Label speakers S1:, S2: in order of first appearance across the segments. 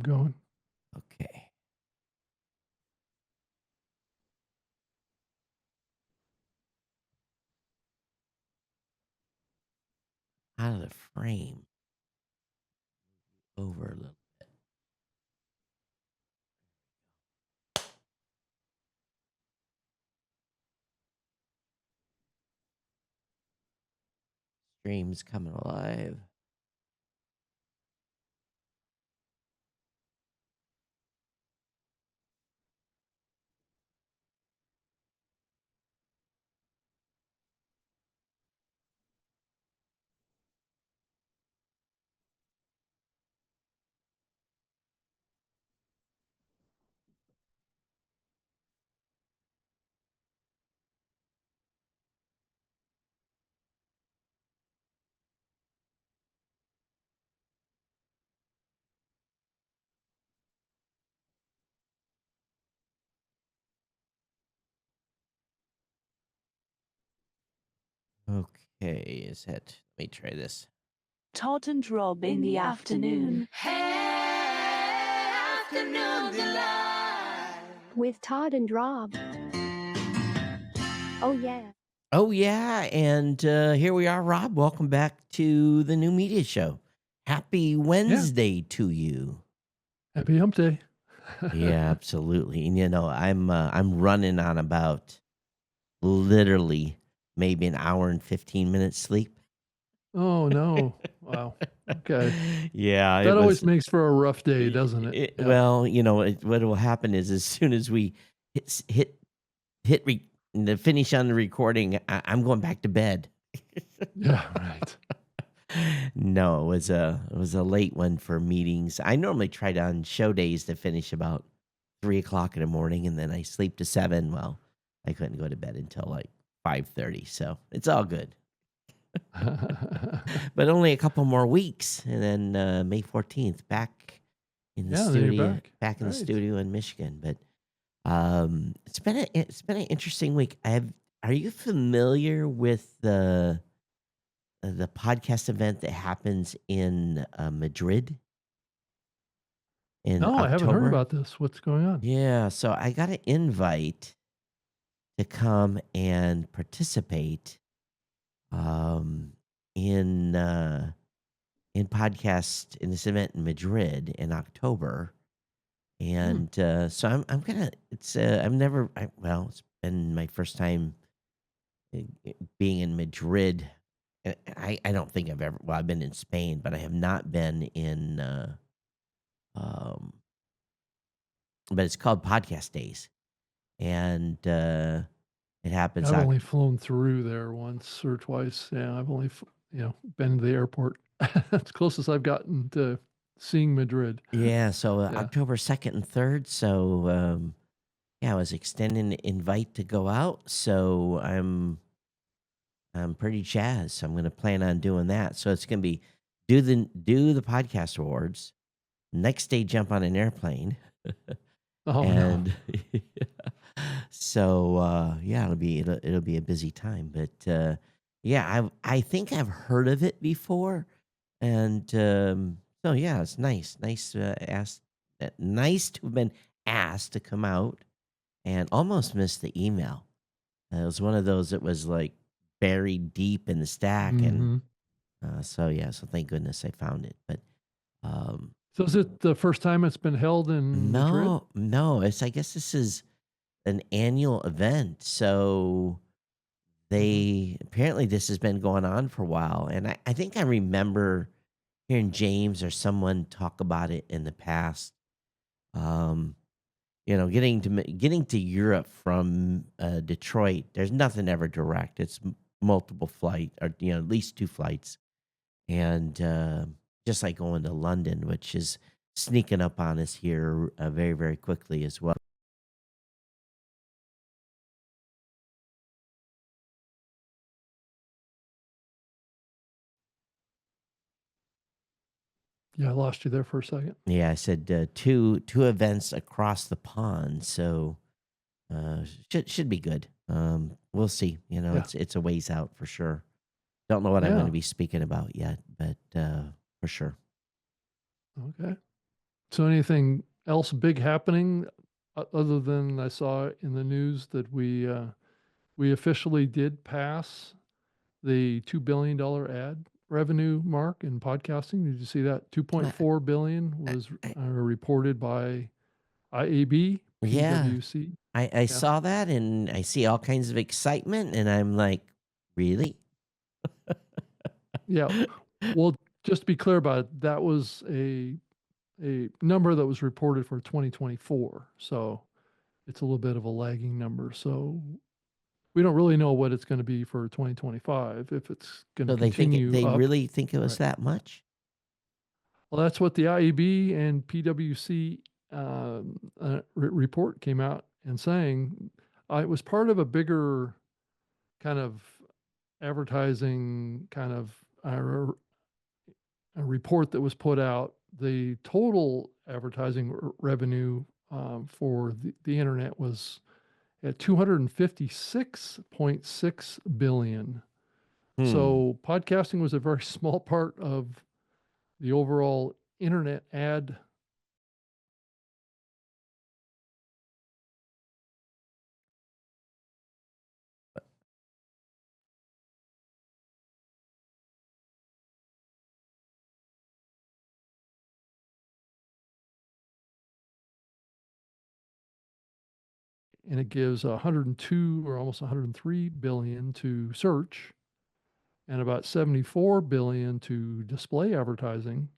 S1: going.
S2: Okay. Out of the frame. Over a little. Stream's coming alive. Okay, is it? Let me try this.
S3: Todd and Rob in the afternoon.
S4: Afternoon delight.
S5: With Todd and Rob. Oh, yeah.
S2: Oh, yeah. And here we are, Rob. Welcome back to the New Media Show. Happy Wednesday to you.
S1: Happy hump day.
S2: Yeah, absolutely. And I'm running on about literally maybe an hour and 15 minutes sleep.
S1: Oh, no. Wow. Okay.
S2: Yeah,
S1: That always makes for a rough day, doesn't it? Yeah.
S2: Well, what will happen is as soon as we hit the finish on the recording, I'm going back to bed.
S1: Yeah, right.
S2: No, it was a late one for meetings. I normally try to on show days to finish about 3:00 in the morning, and then I sleep to 7. Well, I couldn't go to bed until like 5:30, so it's all good. But only a couple more weeks, and then May 14th, back in the
S1: Yeah, then you're
S2: studio,
S1: back.
S2: in the
S1: Right.
S2: studio in Michigan. But it's been an interesting week. Are you familiar with the podcast event that happens in Madrid in
S1: No, I haven't heard
S2: October?
S1: about this. What's going on?
S2: Yeah, so I got an invite to come and participate in podcast in this event in Madrid in October, and so I'm gonna. It's it's been my first time being in Madrid. I don't think I've ever. Well, I've been in Spain, but I have not been in. Um, but it's called Podcast Days, and it happens.
S1: I've only flown through there once or twice. Yeah, I've only, been to the airport. That's closest I've gotten to seeing Madrid.
S2: Yeah, so
S1: Yeah.
S2: October 2nd and 3rd. So yeah, I was extending an invite to go out. So I'm pretty jazzed. So I'm going to plan on doing that. So it's going to be do the podcast awards. Next day, jump on an airplane.
S1: Oh,
S2: And
S1: no.
S2: so yeah, it'll be a busy time. But yeah, I think I've heard of it before, and so yeah, it's nice, nice to have been asked to come out, and almost missed the email. It was one of those that was like buried deep in the stack, and so yeah, so thank goodness I found it. But
S1: So is it the first time it's been held in Madrid?
S2: no, I guess this is an annual event. So apparently this has been going on for a while, and I think I remember hearing James or someone talk about it in the past. Getting to Europe from Detroit, there's nothing ever direct. It's multiple flight, or at least 2 flights, and just like going to London, which is sneaking up on us here very, very quickly as well.
S1: Yeah, I lost you there for a second.
S2: Yeah, I said two events across the pond, so should be good. We'll see.
S1: Yeah.
S2: It's a ways out for sure. Don't know what I'm going
S1: Yeah.
S2: to be speaking about yet, but for sure.
S1: Okay. So anything else big happening other than I saw in the news that we officially did pass the $2 billion ad revenue mark in podcasting? Did you see that?
S2: I,
S1: 2.4 billion
S2: I,
S1: was
S2: I,
S1: reported by IAB,
S2: yeah,
S1: PwC.
S2: I
S1: Yeah.
S2: saw that and I see all kinds of excitement, and I'm like, really?
S1: Yeah. Well, just to be clear about it, that was a number that was reported for 2024. So it's a little bit of a lagging number. So we don't really know what it's going to be for 2025, if it's going to
S2: So
S1: continue
S2: they
S1: up.
S2: really think it was
S1: Right.
S2: that much?
S1: Well, that's what the IAB and PwC report came out and saying. It was part of a bigger kind of advertising kind of a report that was put out. The total advertising revenue for the internet was at 256.6 billion.
S2: Hmm.
S1: So podcasting was a very small part of the overall internet ad. And it gives 102 or almost 103 billion to search and about 74 billion to display advertising.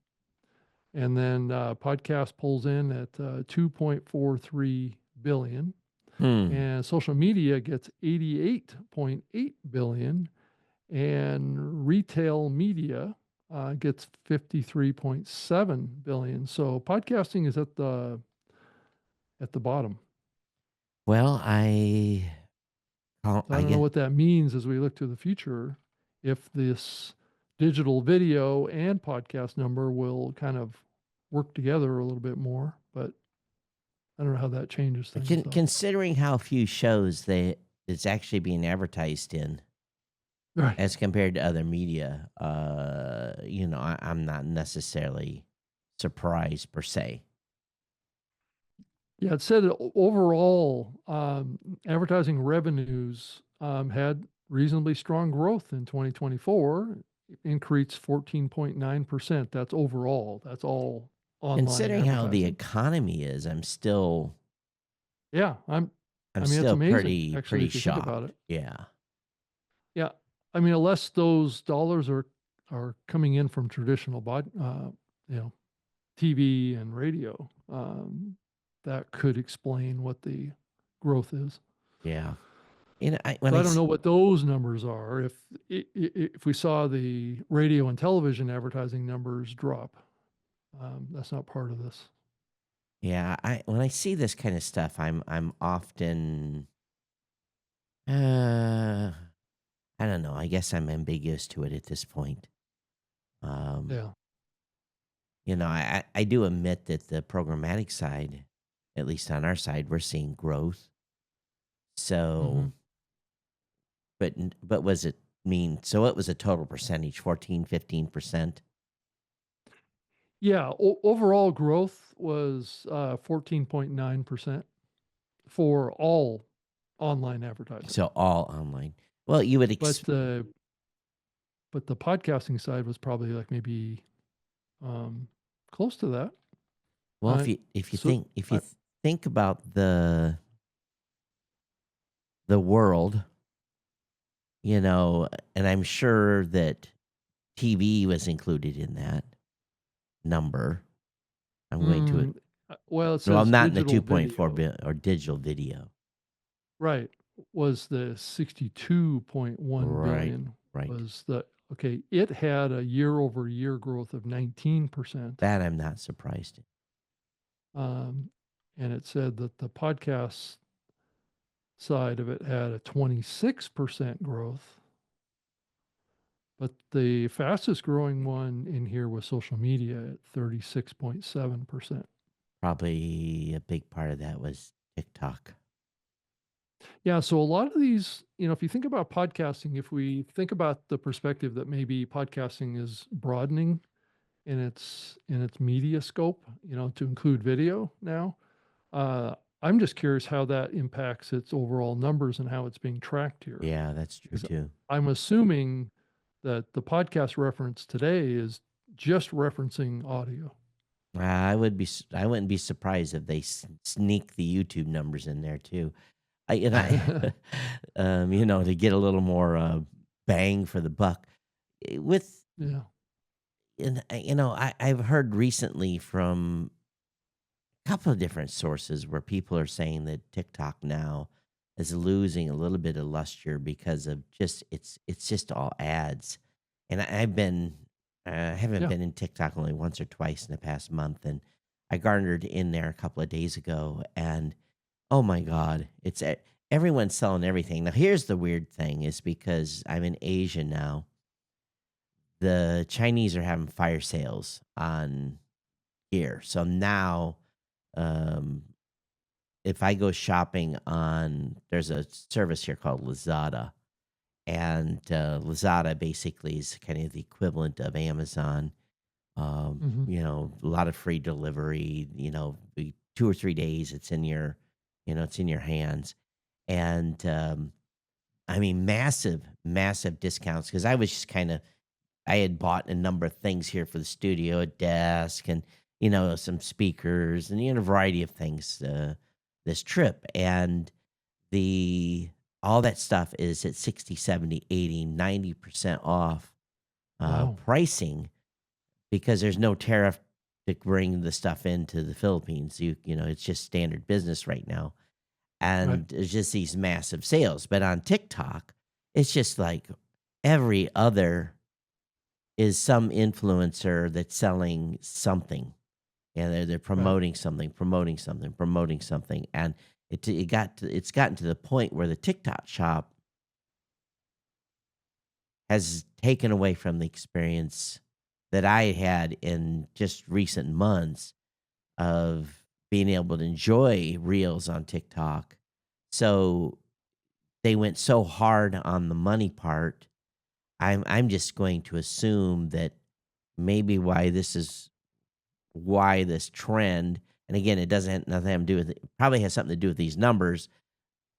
S1: And then podcast pulls in at 2.43 billion,
S2: Hmm.
S1: and social media gets 88.8 billion, and retail media gets 53.7 billion. So podcasting is at the bottom.
S2: Well,
S1: So I
S2: I
S1: don't know
S2: guess
S1: what that means as we look to the future, if this digital video and podcast number will kind of work together a little bit more, but I don't know how that changes things though.
S2: considering how few shows it's actually being advertised in
S1: Right.
S2: as compared to other media, I'm not necessarily surprised per se.
S1: Yeah, it said overall advertising revenues had reasonably strong growth in 2024, increased 14.9%. That's overall. That's all online
S2: Considering how the
S1: advertising.
S2: economy is,
S1: Yeah,
S2: I'm
S1: I mean, it's
S2: still
S1: amazing
S2: pretty
S1: actually if you think about
S2: shocked.
S1: it.
S2: Yeah.
S1: Yeah, I mean, unless those dollars are coming in from traditional you know, TV and radio, that could explain what the growth is.
S2: Yeah. When
S1: So
S2: I
S1: I don't
S2: s-
S1: know what those numbers are. If we saw the radio and television advertising numbers drop, that's not part of this.
S2: yeah, I when I see this kind of stuff, I'm often uh I don't know. I guess I'm ambiguous to it at this point. Um,
S1: Yeah.
S2: I do admit that the programmatic side, at least on our side, we're seeing growth.
S1: Hmm.
S2: So, but was it mean? So it was a total percentage, 14, 15%.
S1: Yeah. Overall growth was 14.9% for all online advertising,
S2: So all online. Well, you would
S1: but the podcasting side was probably like maybe um, close to that.
S2: well,
S1: Uh, so
S2: if you
S1: I,
S2: think about the world, and I'm sure that TV was included in that number. I'm going to it.
S1: well, it
S2: Well,
S1: says
S2: not in the
S1: digital
S2: 2.4
S1: video.
S2: billion or digital video.
S1: Right. Was the 62.1
S2: Right.
S1: billion
S2: Right.
S1: was the okay, it had a year-over-year growth of 19%.
S2: That I'm not surprised at.
S1: Um, and it said that the podcast side of it had a 26% growth, but the fastest growing one in here was social media at 36.7%.
S2: Probably a big part of that was TikTok.
S1: Yeah, so a lot of these, if you think about podcasting, if we think about the perspective that maybe podcasting is broadening in its media scope, to include video now. I'm just curious how that impacts its overall numbers and how it's being tracked here.
S2: Yeah, that's true
S1: 'Cause
S2: too.
S1: I'm assuming that the podcast reference today is just referencing audio.
S2: I wouldn't be surprised if they sneak the YouTube numbers in there too. I to get a little more bang for the buck. With
S1: Yeah.
S2: and I've heard recently from a couple of different sources where people are saying that TikTok now is losing a little bit of luster because of just it's just all ads. And I haven't
S1: Yeah.
S2: been in TikTok only once or twice in the past month, and I garnered in there a couple of days ago, and oh my god, everyone's selling everything. Now here's the weird thing: is because I'm in Asia now, the Chinese are having fire sales on gear. So now, um, if I go shopping there's a service here called Lazada, and Lazada basically is kind of the equivalent of Amazon.
S1: Hmm.
S2: A lot of free delivery. 2 or 3 days, it's in your hands, and I mean, massive, massive discounts because I had bought a number of things here for the studio, a desk and, some speakers and, a variety of things, this trip. And all that stuff is at 60, 70, 80, 90% off
S1: Wow.
S2: pricing because there's no tariff to bring the stuff into the Philippines. It's just standard business right now.
S1: Right.
S2: And there's just these massive sales. But on TikTok, it's just like every other is some influencer that's selling something, and they're
S1: Right.
S2: promoting something, promoting something, promoting something, and it's gotten to the point where the TikTok shop has taken away from the experience that I had in just recent months of being able to enjoy reels on TikTok. So they went so hard on the money part. I'm just going to assume that maybe why this trend, and again, it doesn't nothing to do with it, probably has something to do with these numbers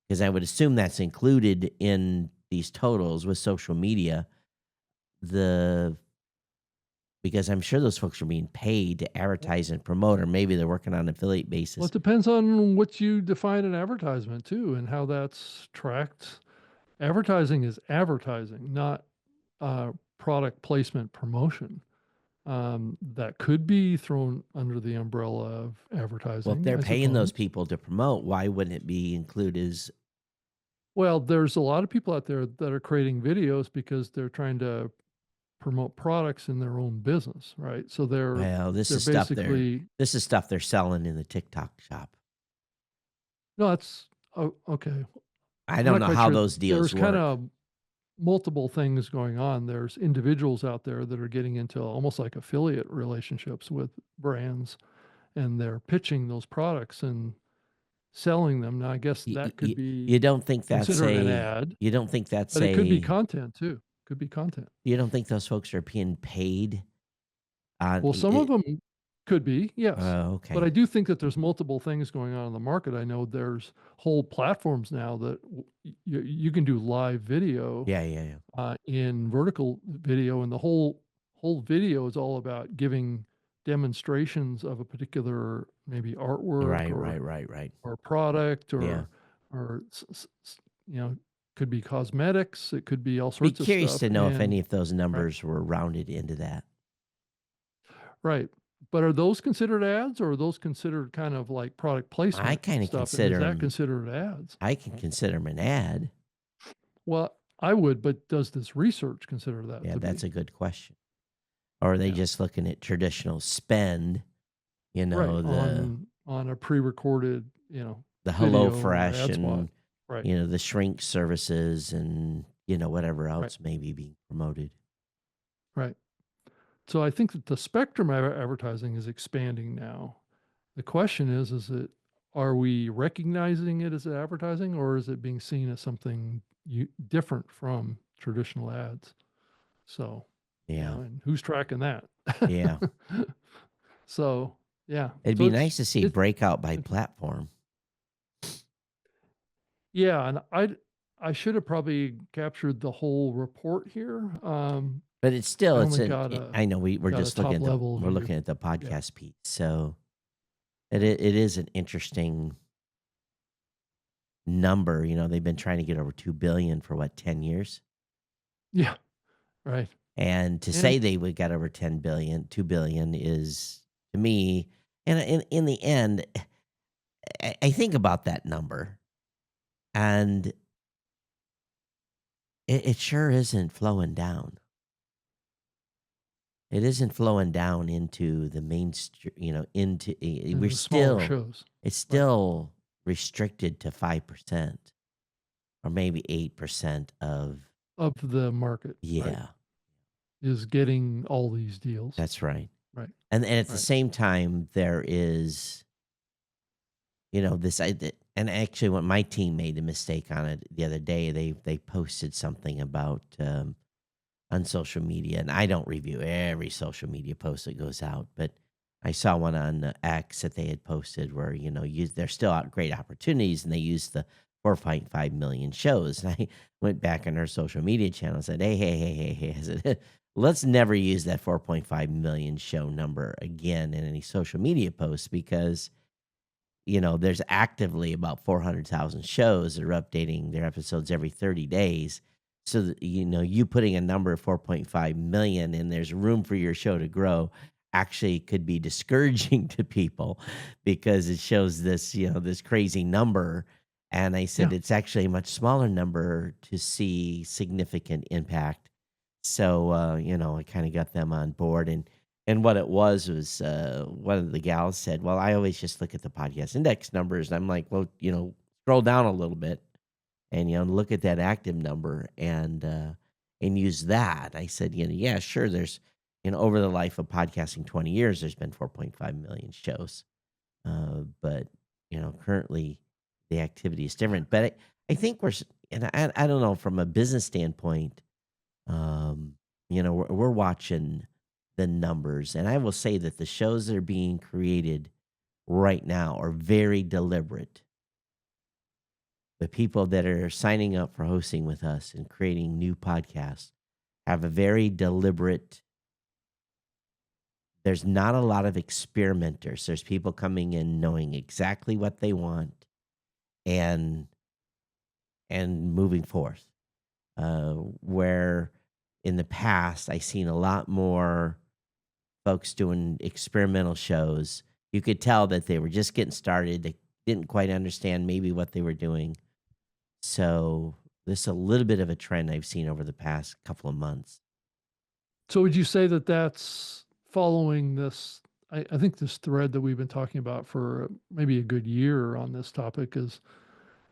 S2: because I would assume that's included in these totals with social media. The Because I'm sure those folks are being paid to advertise and promote, or maybe they're working on an affiliate
S1: Well,
S2: basis.
S1: it depends on what you define an advertisement too, and how that's tracked. Advertising is advertising, not product placement promotion. That could be thrown under the umbrella of
S2: Well, if
S1: advertising,
S2: they're
S1: I
S2: paying those
S1: suppose.
S2: people to promote, why wouldn't it be included as
S1: Well, there's a lot of people out there that are creating videos because they're trying to promote products in their own business, right? So they're
S2: well,
S1: they're basically
S2: this is stuff they're selling in the TikTok shop.
S1: no, that's okay.
S2: I
S1: I'm
S2: don't
S1: not
S2: know
S1: quite
S2: how
S1: sure.
S2: those deals
S1: There's kind
S2: work.
S1: of multiple things going on. There's individuals out there that are getting into almost like affiliate relationships with brands, and they're pitching those products and selling them. Now, I guess
S2: You,
S1: that could
S2: you,
S1: be
S2: you don't think that's
S1: considered an
S2: a
S1: ad,
S2: you don't think that's
S1: but it could be
S2: a
S1: content too. Could be content.
S2: you don't think those folks are being paid on
S1: Well, some of them could be, yes. But
S2: okay.
S1: I do think that there's multiple things going on in the market. I know there's whole platforms now that you can do live video
S2: Yeah, yeah, yeah.
S1: in vertical video, and the whole video is all about giving demonstrations of a particular maybe artwork
S2: Right, right, right, right.
S1: or product
S2: Yeah.
S1: or could be cosmetics. It could be all
S2: Be
S1: sorts of
S2: curious
S1: stuff.
S2: to know if
S1: And
S2: any of those
S1: right,
S2: numbers were rounded into that.
S1: right. But are those considered ads, or are those considered kind of like product
S2: I
S1: placement
S2: kind of
S1: stuff? And is
S2: consider
S1: that
S2: them.
S1: considered ads?
S2: I can consider them an ad.
S1: Well, I would, but does this research consider that
S2: Yeah,
S1: to
S2: that's
S1: be?
S2: a good question. Or are they
S1: Yeah.
S2: just looking at traditional spend? You
S1: Right.
S2: know the
S1: On a pre-recorded,
S2: the Hello
S1: video or
S2: Fresh
S1: ad spot.
S2: and
S1: Right.
S2: the shrink services and whatever
S1: Right.
S2: else may be being promoted.
S1: Right. So I think that the spectrum of advertising is expanding now. The question is are we recognizing it as advertising, or is it being seen as something different from traditional ads? So
S2: Yeah.
S1: and who's tracking that?
S2: Yeah.
S1: So, yeah.
S2: It'd
S1: So
S2: be nice to see
S1: it's
S2: breakout by platform.
S1: yeah, and I should have probably captured the whole report here.
S2: But it's
S1: I
S2: still,
S1: only got
S2: I know we're
S1: a
S2: just looking
S1: top
S2: at
S1: level
S2: we're
S1: view.
S2: looking at the
S1: Yeah.
S2: podcast piece. So it is an interesting number. They've been trying to get over 2 billion for what, 10 years?
S1: Yeah. Right.
S2: And to
S1: And
S2: say
S1: it,
S2: they would got over 10 billion, 2 billion is to me, and in the end, I think about that number and it sure isn't flowing down. It isn't flowing down into the mainstream,
S1: and
S2: we're
S1: the smaller
S2: still,
S1: shows.
S2: it's
S1: Right.
S2: still restricted to 5% or maybe 8% of,
S1: Of the market. Right.
S2: yeah,
S1: Is getting all these deals.
S2: that's right.
S1: Right.
S2: And at the
S1: Right.
S2: same time, there is, this idea, and actually, when my team made a mistake on it the other day, they posted something about on social media, and I don't review every social media post that goes out, but I saw one on X that they had posted where there's still great opportunities, and they used the 4.5 million shows. And I went back on our social media channel and said, hey, I said, let's never use that 4.5 million show number again in any social media posts because there's actively about 400,000 shows that are updating their episodes every 30 days. So, that, you putting a number of 4.5 million and there's room for your show to grow actually could be discouraging to people because it shows this crazy number. And I said,
S1: Yeah.
S2: it's actually a much smaller number to see significant impact. So, I kind of got them on board and what it was one of the gals said, "Well, I always just look at the podcast index numbers." And I'm like, "Well, scroll down a little bit and look at that active number and use that." I said, "Yeah, sure. There's over the life of podcasting 20 years, there's been 4.5 million shows, but currently the activity is different. But I think and I don't know from a business standpoint, um, we're watching." The numbers. And I will say that the shows that are being created right now are very deliberate. The people that are signing up for hosting with us and creating new podcasts have a very deliberate, there's not a lot of experimenters. There's people coming in knowing exactly what they want and moving forth. Where in the past I seen a lot more folks doing experimental shows. You could tell that they were just getting started. They didn't quite understand maybe what they were doing. So this is a little bit of a trend I've seen over the past couple of months.
S1: So would you say that that's following this? I think this thread that we've been talking about for maybe a good year on this topic is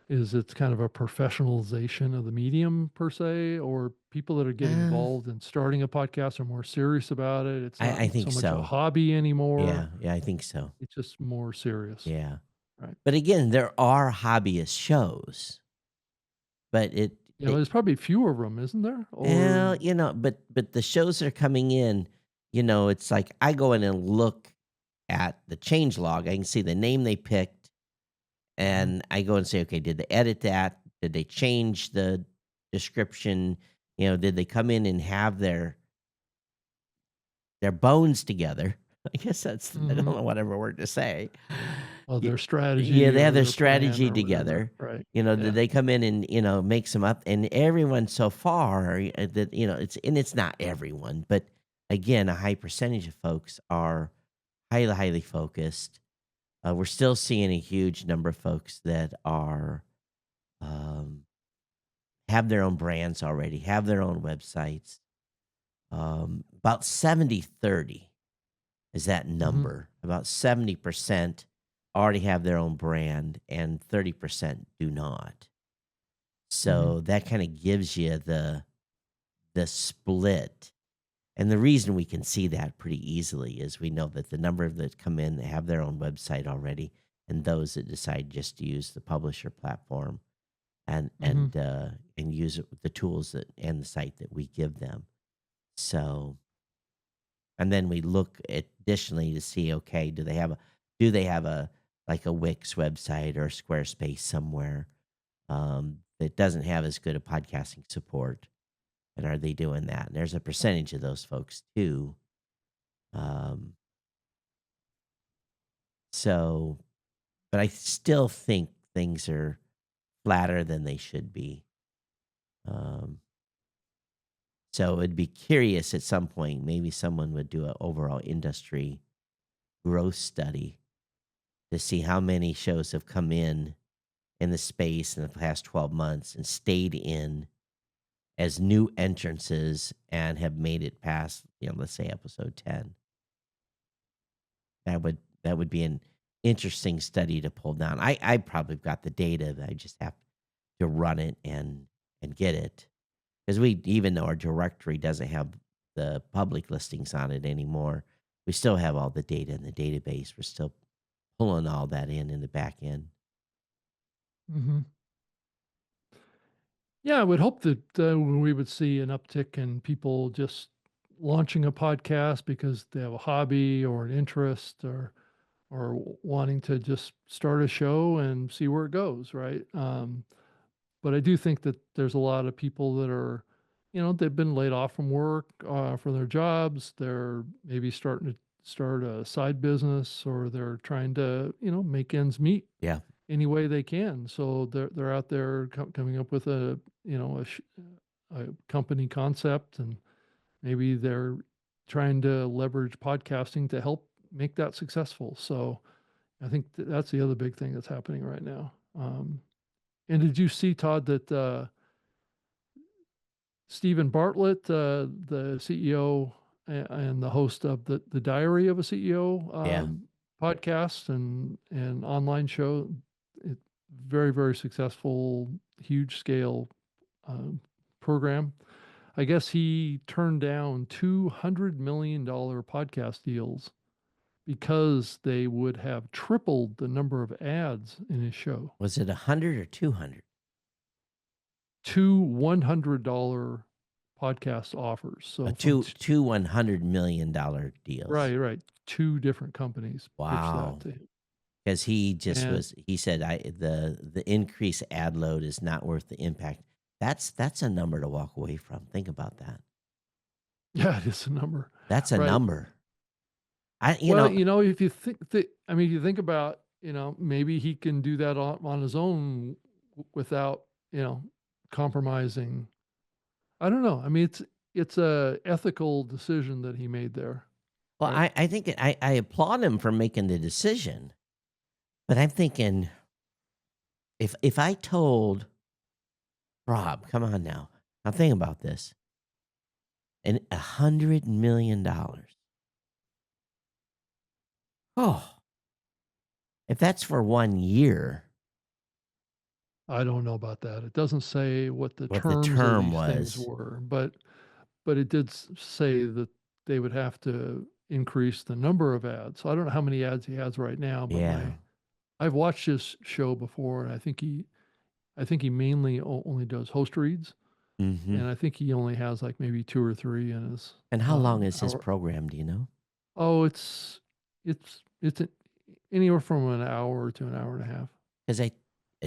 S1: it's kind of a professionalization of the medium per se, or people that are getting
S2: Uh,
S1: involved in starting a podcast are more serious about it. It's not
S2: I think
S1: so much a
S2: so.
S1: hobby anymore.
S2: Yeah, I think so.
S1: It's just more serious.
S2: Yeah.
S1: Right.
S2: But again, there are hobbyist shows, but
S1: Yeah, there's probably fewer of them, isn't there?
S2: well,
S1: Or
S2: but the shows that are coming in, it's like I go in and look at the change log. I can see the name they picked, and I go and say, okay, did they edit that? Did they change the description? Did they come in and have their bones together? I guess I don't know whatever word to say.
S1: well,
S2: Y-
S1: their strategy
S2: Yeah, they
S1: or
S2: have their
S1: their plan
S2: strategy
S1: or whatever.
S2: together.
S1: Right.
S2: Did
S1: Yeah.
S2: they come in and make some up? And everyone so far that it's not everyone, but again, a high percentage of folks are highly focused. We're still seeing a huge number of folks that are um, have their own brands already, have their own websites. About 70-30 is that
S1: Mhm.
S2: number. About 70% already have their own brand and 30% do not.
S1: Mhm.
S2: So that kind of gives you the split. And the reason we can see that pretty easily is we know that the number of that come in that have their own website already and those that decide just to use the publisher platform and
S1: Mhm.
S2: and use it with the tools and the site that we give them. So And then we look additionally to see, okay, do they have a like a Wix website or Squarespace somewhere that doesn't have as good a podcasting support? And are they doing that? And there's a percentage of those folks too. Um, so, but I still think things are flatter than they should be. Um, so it'd be curious at some point, maybe someone would do an overall industry growth study to see how many shows have come in the space in the past 12 months and stayed in as new entrances and have made it past, let's say episode 10. That would be an interesting study to pull down. I probably got the data, but I just have to run it and get it. Because even though our directory doesn't have the public listings on it anymore, we still have all the data in the database. We're still pulling all that in the back end.
S1: Hmm. Yeah, I would hope that we would see an uptick in people just launching a podcast because they have a hobby or an interest or wanting to just start a show and see where it goes, right? But I do think that there's a lot of people that are, they've been laid off from work from their jobs. They're maybe starting to start a side business, or they're trying to, make ends meet
S2: Yeah.
S1: any way they can. So they're out there coming up with a company concept, and maybe they're trying to leverage podcasting to help make that successful. So I think that's the other big thing that's happening right now. And did you see, Todd, that Stephen Bartlett, the CEO and the host of the Diary of a CEO
S2: Yeah.
S1: podcast and online show, it, very, very successful, huge scale um, program. I guess he turned down $200 million podcast deals because they would have tripled the number of ads in his show.
S2: Was it 100 or 200?
S1: Two $100 podcast offers. So from
S2: Two $100 million deals.
S1: right, two different companies pitched that
S2: Wow.
S1: to him.
S2: Because he just
S1: And
S2: he said the increased ad load is not worth the impact. That's a number to walk away from. Think about that.
S1: yeah, it is a number,
S2: That's a
S1: right?
S2: number.
S1: Well, if you if you think about, maybe he can do that on his own without, compromising. I don't know. I mean, it's a ethical decision that he made there,
S2: well,
S1: right?
S2: I think I applaud him for making the decision, but I'm thinking if I told Rob, come on now, I'm thinking about this, and $100 million. Oh, if that's for 1 year,
S1: I don't know about that. It doesn't say what the
S2: what the
S1: terms of
S2: term
S1: these things
S2: was,
S1: were, but it did say that they would have to increase the number of ads. So I don't know how many ads he has right now, but
S2: yeah.
S1: I've watched his show before, and I think he mainly only does host reads,
S2: Mm-hmm.
S1: and I think he only has like maybe two or three in his
S2: And how long is his
S1: hour.
S2: program? Do you know?
S1: Oh, it's anywhere from an hour to an hour and a half.
S2: Because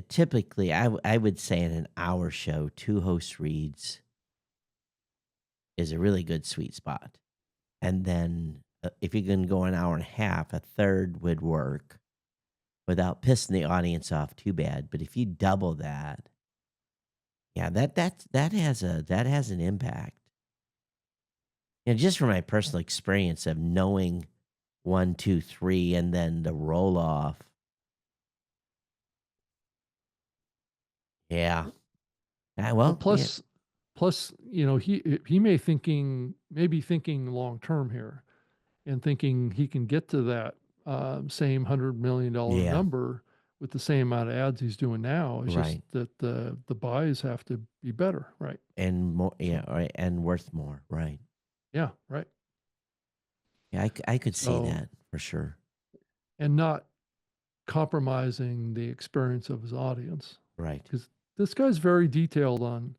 S2: typically I would say in an hour show, 2 host reads is a really good sweet spot. And then if you can go an hour and a half, a third would work without pissing the audience off too bad. But if you double that, yeah, that has an impact. Just from my personal experience of knowing 1, 2, 3, and then the roll off. Yeah.
S1: Well,
S2: Well, yeah.
S1: plus, he may be thinking long term here, and thinking he can get to that same $100 million
S2: Yeah.
S1: number with the same amount of ads he's doing now. It's just
S2: Right.
S1: that the buys have to be better, right?
S2: And more, yeah,
S1: So
S2: right, and worth more, right?
S1: yeah, right.
S2: Yeah, I could see
S1: So
S2: that for sure.
S1: and not compromising the experience of his audience,
S2: Right.
S1: because this guy's very detailed on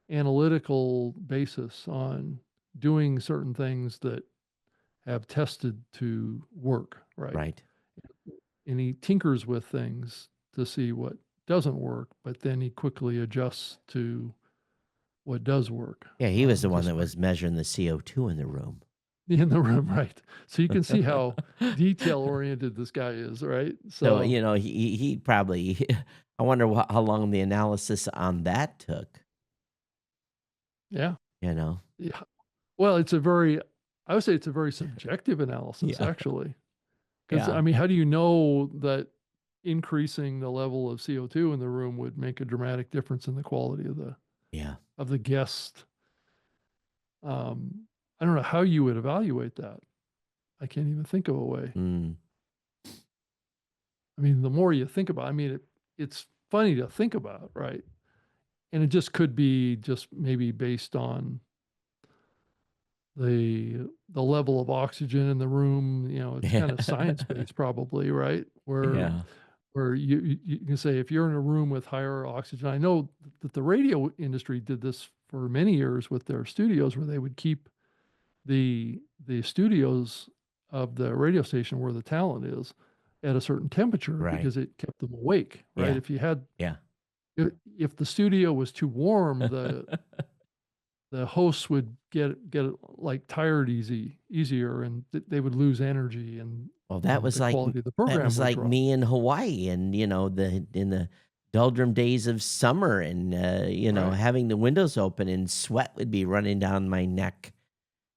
S1: analytical basis on doing certain things that have tested to work, right?
S2: Right.
S1: And he tinkers with things to see what doesn't work, but then he quickly adjusts to what does work.
S2: Yeah, he was the one
S1: Just
S2: that was measuring the CO2 in the room.
S1: in the room, right? So you can see how detail oriented this guy is, right?
S2: So,
S1: So
S2: he probably, I wonder how long the analysis on that took,
S1: yeah,
S2: you know?
S1: yeah. Well, I would say it's a very subjective analysis,
S2: Yeah.
S1: actually. Because
S2: Yeah.
S1: I mean, how do you know that increasing the level of CO2 in the room would make a dramatic difference in the quality
S2: Yeah.
S1: of the guest? I don't know how you would evaluate that. I can't even think of a way.
S2: Mm.
S1: I mean, the more you think about, I mean, it's funny to think about, right? And it just could be just maybe based on the level of oxygen in the room. You know, it's kind of science based, probably, right?
S2: Yeah.
S1: Where you can say if you're in a room with higher oxygen. I know that the radio industry did this for many years with their studios, where they would keep the studios of the radio station where the talent is at a certain temperature
S2: Right.
S1: because it kept them awake, right?
S2: Yeah.
S1: If you had
S2: Yeah.
S1: if the studio was too warm, the hosts would get like tired easier, and they would lose energy, and
S2: Well, that was
S1: the
S2: like
S1: quality of the program would drop.
S2: me in Hawaii, and in the doldrum days of summer, and
S1: Right.
S2: having the windows open, and sweat would be running down my neck,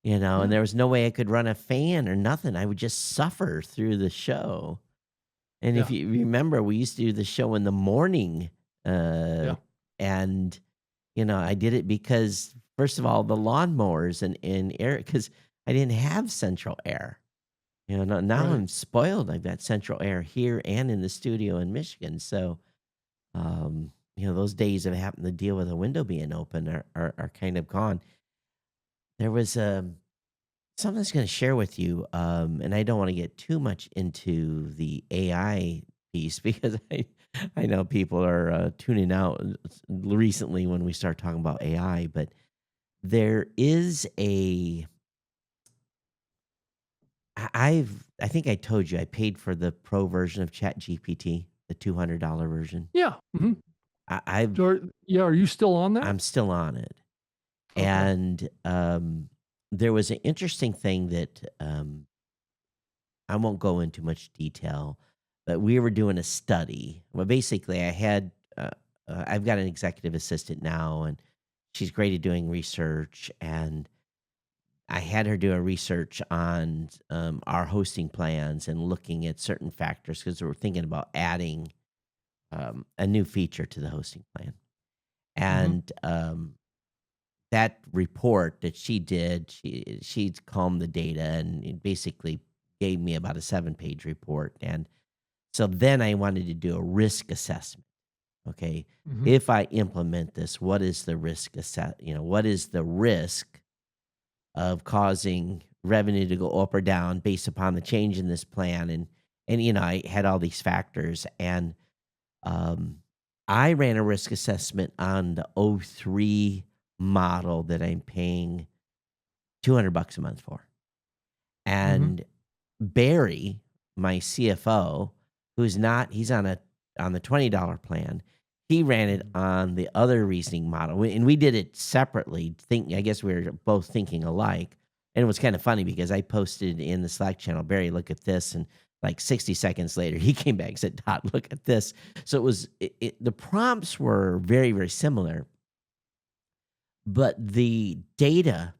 S2: and
S1: Yeah.
S2: there was no way I could run a fan or nothing. I would just suffer through the show. And if
S1: Yeah.
S2: you remember, we used to do the show in the morning,
S1: Yeah.
S2: and I did it because, first of all, the lawnmowers and air, because I didn't have central air. Now
S1: Right.
S2: I'm spoiled. I've got central air here and in the studio in Michigan. So, those days of having to deal with a window being open are kind of gone. There was something I was going to share with you, and I don't want to get too much into the AI piece because I know people are tuning out recently when we start talking about AI, but there is I think I told you I paid for the pro version of ChatGPT, the $200 version.
S1: Yeah. Hmm.
S2: I've
S1: Yeah. Are you still on that?
S2: I'm still on it,
S1: Okay.
S2: and there was an interesting thing that I won't go into much detail, but we were doing a study. Well, basically, I've got an executive assistant now, and she's great at doing research, and I had her do a research on our hosting plans and looking at certain factors because we were thinking about adding a new feature to the hosting plan.
S1: Hmm.
S2: And that report that she did, she combed the data and it basically gave me about a 7-page report. And so then I wanted to do a risk assessment. Okay,
S1: Hmm.
S2: if I implement this, what is the risk what is the risk of causing revenue to go up or down based upon the change in this plan? And I had all these factors, and um, I ran a risk assessment on the O3 model that I'm paying $200 a month for.
S1: Hmm.
S2: And Barry, my CFO, he's on the $20 plan. He ran it on the other reasoning model, and we did it separately. I guess we were both thinking alike, and it was kind of funny because I posted in the Slack channel, Barry, look at this, and like 60 seconds later, he came back and said, Todd, look at this. So the prompts were very, very similar, but the data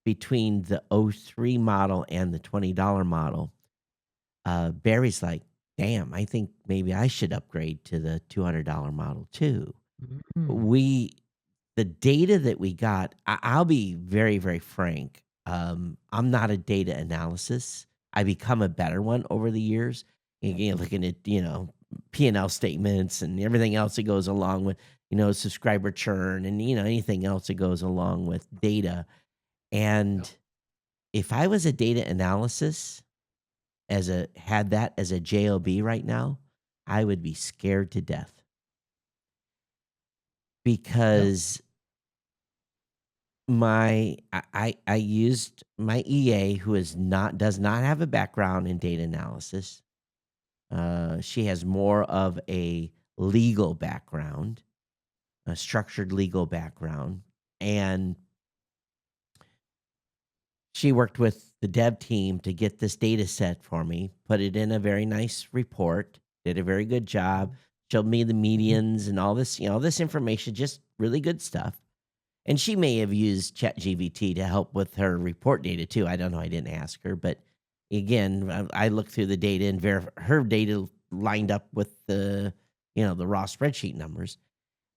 S2: between the O3 model and the $20 model, Barry's like, damn, I think maybe I should upgrade to the $200 model too.
S1: Hmm.
S2: The data that we got, I'll be very, very frank. I'm not a data analysis. I become a better one over the years. Looking at, P&L statements and everything else that goes along with, subscriber churn and, anything else that goes along with data.
S1: Yeah.
S2: And if I was a data analysis had that as a job right now, I would be scared to death
S1: Yeah.
S2: because I used my EA, who does not have a background in data analysis. She has more of a legal background, a structured legal background, and she worked with the dev team to get this data set for me, put it in a very nice report, did a very good job, showed me the medians and all this, this information, just really good stuff. And she may have used ChatGPT to help with her report data too. I don't know. I didn't ask her, but again, I looked through the data and her data lined up with the raw spreadsheet numbers.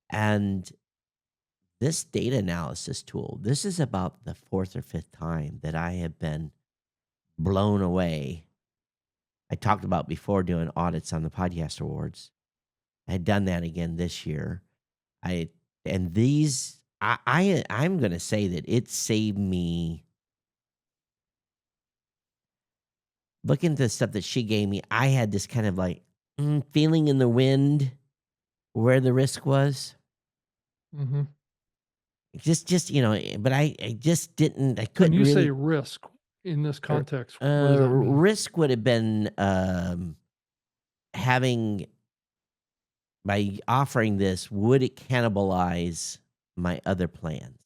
S2: And this data analysis tool, this is about the fourth or fifth time that I have been blown away. I talked about before doing audits on the podcast awards. I had done that again this year. I'm going to say that it saved me. Looking at the stuff that she gave me, I had this kind of like feeling in the wind where the risk was.
S1: Mm-hmm.
S2: But I just didn't. I
S1: When
S2: couldn't
S1: you say
S2: really.
S1: risk in this context, what does that mean?
S2: Risk would have been having, by offering this, would it cannibalize my other plans?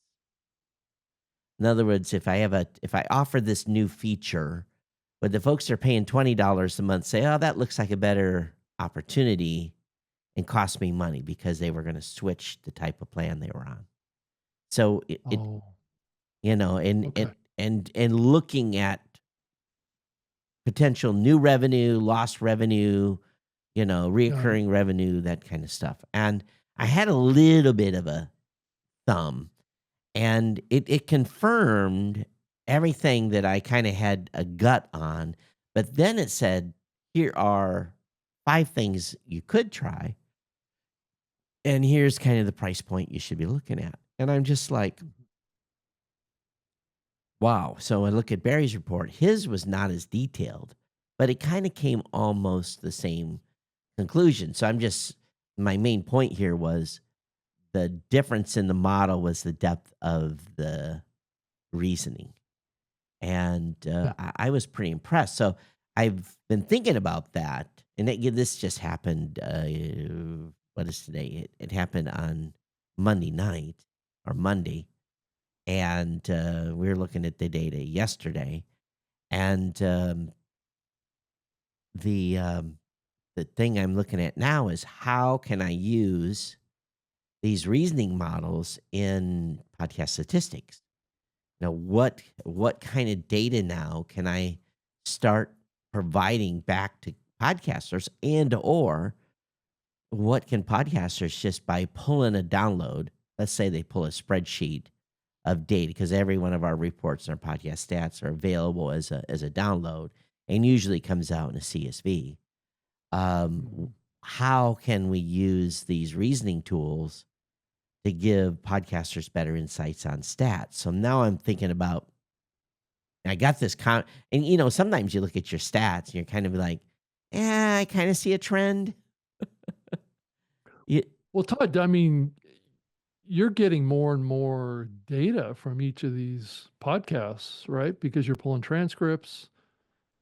S2: In other words, if I offer this new feature, but the folks that are paying $20 a month say, "Oh, that looks like a better opportunity," and cost me money because they were going to switch the type of plan they were on. So
S1: Oh,
S2: and
S1: okay.
S2: and looking at potential new revenue, lost revenue, reoccurring revenue, that kind of stuff. And I had a little bit of a thumb, and it confirmed everything that I kind of had a gut on. But then it said, here are 5 things you could try, and here's kind of the price point you should be looking at. And I'm just like, wow. So I look at Barry's report. His was not as detailed, but it kind of came almost the same conclusion. So my main point here was the difference in the model was the depth of the reasoning. And I was pretty impressed. So I've been thinking about that. And this just happened, what is today? It happened on Monday night or Monday. And we were looking at the data yesterday. And the thing I'm looking at now is how can I use these reasoning models in podcast statistics? Now, what kind of data now can I start providing back to podcasters, and or what can podcasters, just by pulling a download, let's say they pull a spreadsheet of data, because every one of our reports and our podcast stats are available as a download and usually comes out in a CSV. How can we use these reasoning tools to give podcasters better insights on stats? So now I'm thinking about, I got this and sometimes you look at your stats and you're kind of like, I kind of see a trend.
S1: Well, Todd, I mean, you're getting more and more data from each of these podcasts, right? Because you're pulling transcripts,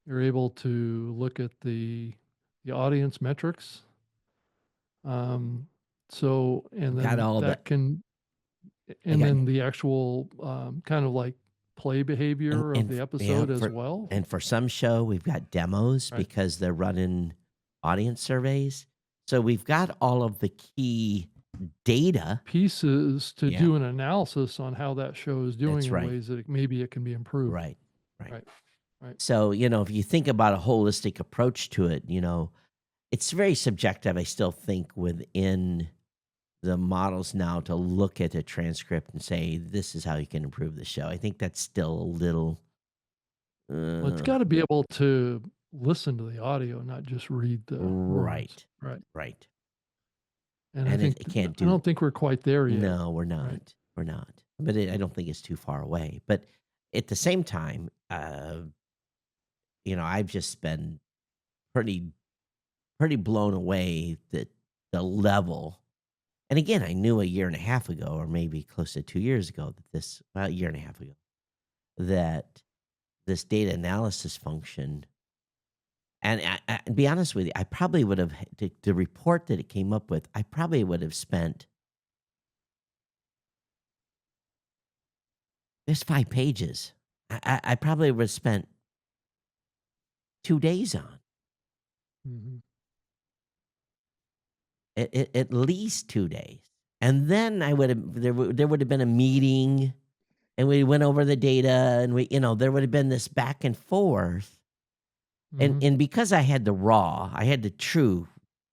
S1: you're able to look at the audience metrics. So, and
S2: Got
S1: then
S2: all
S1: that
S2: that.
S1: can, and then the actual kind of like play behavior of the episode as well.
S2: And for some show, we've got demos because they're running audience surveys. So we've got all of the key data
S1: pieces to do an analysis on how that show is doing
S2: That's
S1: in
S2: right.
S1: ways that maybe it can be improved.
S2: Right.
S1: Right.
S2: So, if you think about a holistic approach to it, it's very subjective, I still think, within the models now to look at a transcript and say, this is how you can improve the show. I think that's still a little.
S1: Well, it's got to be able to listen to the audio, not just read the words.
S2: Right.
S1: And I think
S2: it can't
S1: I don't think we're quite there yet.
S2: No, we're not.
S1: Right.
S2: We're not. But I don't think it's too far away. But at the same time, I've just been pretty blown away that the level And again, I knew a year and a half ago, or maybe close to 2 years ago, about a year and a half ago, that this data analysis function, and to be honest with you, I probably would have, the report that it came up with, I probably would have spent just 5 pages. I probably would have spent 2 days on
S1: Mhm.
S2: at least 2 days. And then I would have, there would have been a meeting and we went over the data and there would have been this back and forth.
S1: Mhm.
S2: And because I had the raw, I had the true,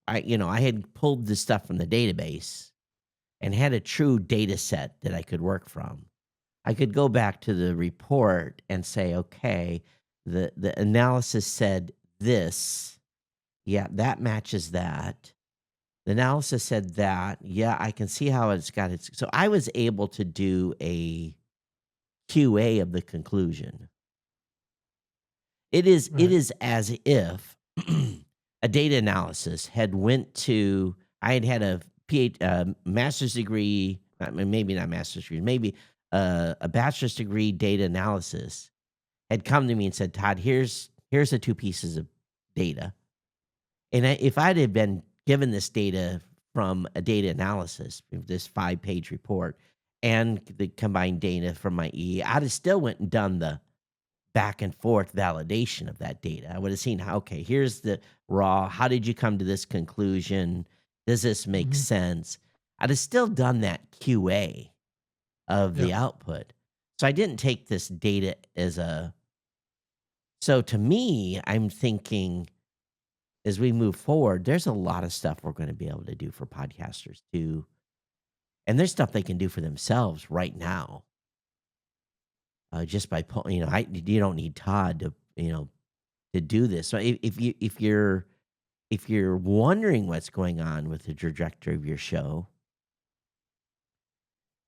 S2: I had pulled the stuff from the database and had a true data set that I could work from. I could go back to the report and say, okay, the analysis said this. Yeah, that matches that. The analysis said that. Yeah, I can see how it's got its. So I was able to do a QA of the conclusion. It
S1: Right.
S2: is as if a data analysis had went to. I had a master's degree, maybe not master's degree, maybe a bachelor's degree data analysis had come to me and said, Todd, here's the two pieces of data. And if I'd have been given this data from a data analysis, this 5-page report, and the combined data from my I'd have still went and done the back and forth validation of that data. I would have seen how, okay, here's the raw. How did you come to this conclusion? Does this make
S1: Mhm.
S2: sense? I'd have still done that QA of
S1: Yeah.
S2: the output. So I didn't take this data as a. So to me, I'm thinking as we move forward, there's a lot of stuff we're going to be able to do for podcasters too. And there's stuff they can do for themselves right now. Just by you don't need Todd to do this. So if you're wondering what's going on with the trajectory of your show,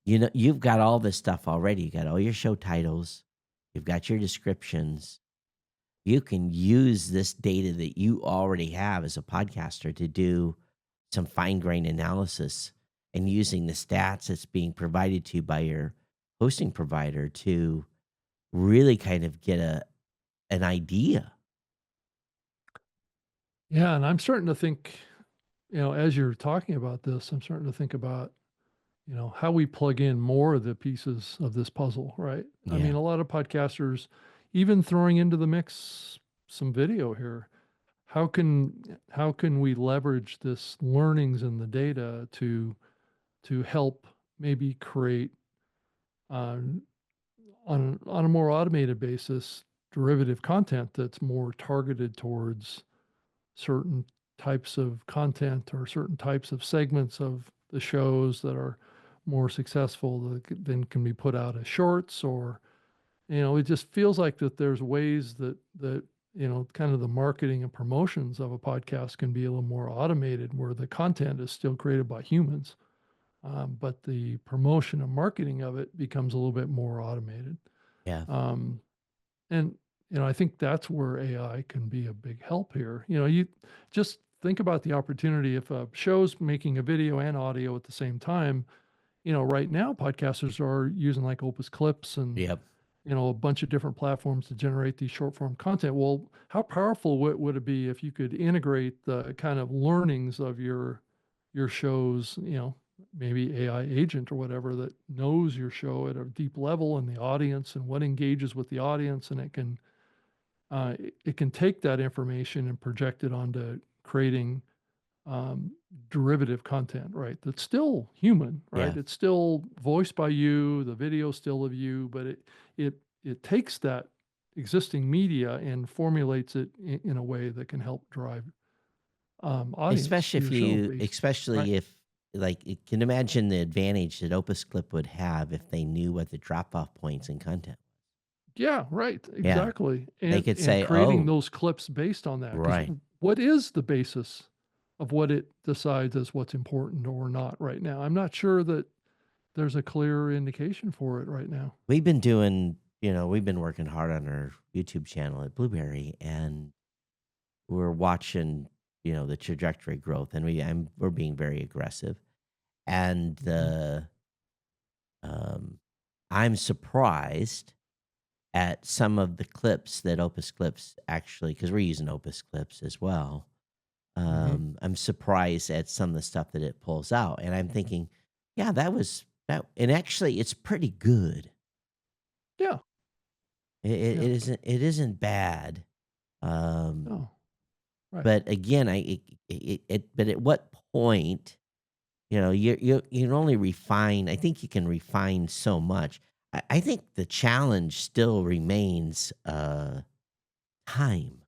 S2: you've got all this stuff already. You got all your show titles, you've got your descriptions. You can use this data that you already have as a podcaster to do some fine-grained analysis and using the stats that's being provided to you by your hosting provider to really kind of get an idea.
S1: Yeah, and I'm starting to think, as you're talking about this, I'm starting to think about, how we plug in more of the pieces of this puzzle, right? I mean,
S2: Yeah.
S1: a lot of podcasters, even throwing into the mix some video here, how can we leverage this learnings in the data to help maybe create on on a more automated basis derivative content that's more targeted towards certain types of content or certain types of segments of the shows that are more successful that then can be put out as shorts, or it just feels like that there's ways that kind of the marketing and promotions of a podcast can be a little more automated, where the content is still created by humans, but the promotion and marketing of it becomes a little bit more automated.
S2: Yeah.
S1: um, and I think that's where AI can be a big help here. You just think about the opportunity if a show's making a video and audio at the same time. Right now podcasters are using like Opus Clips and
S2: Yep.
S1: a bunch of different platforms to generate these short form content. Well, how powerful would it be if you could integrate the kind of learnings of your shows, maybe AI agent or whatever that knows your show at a deep level and the audience and what engages with the audience, and it can take that information and project it onto creating um, derivative content, right? That's still human, right?
S2: Yeah.
S1: It's still voiced by you, the video still of you, but it it takes that existing media and formulates it in a way that can help drive audience to your show based, right?
S2: Especially if, like, you can imagine the advantage that Opus Clip would have if they knew what the drop off points in content.
S1: Yeah, right,
S2: Yeah.
S1: exactly.
S2: They
S1: And
S2: could
S1: and
S2: say,
S1: creating
S2: oh,
S1: those clips based on that, because
S2: right.
S1: what is the basis of what it decides as what's important or not right now? I'm not sure that there's a clear indication for it right now.
S2: We've been working hard on our YouTube channel at Blueberry, and we're watching, the trajectory growth, and we're being very aggressive. and
S1: Mhm.
S2: I'm surprised at some of the clips that Opus Clips actually, because we're using Opus Clips as well.
S1: Mhm.
S2: I'm surprised at some of the stuff that it pulls out, and I'm thinking, yeah, that was that, and actually, it's pretty good.
S1: Yeah.
S2: It
S1: Yeah.
S2: isn't bad. Um,
S1: No. Right.
S2: but again, but at what point, you can only refine. I think you can refine so much. I think the challenge still remains time.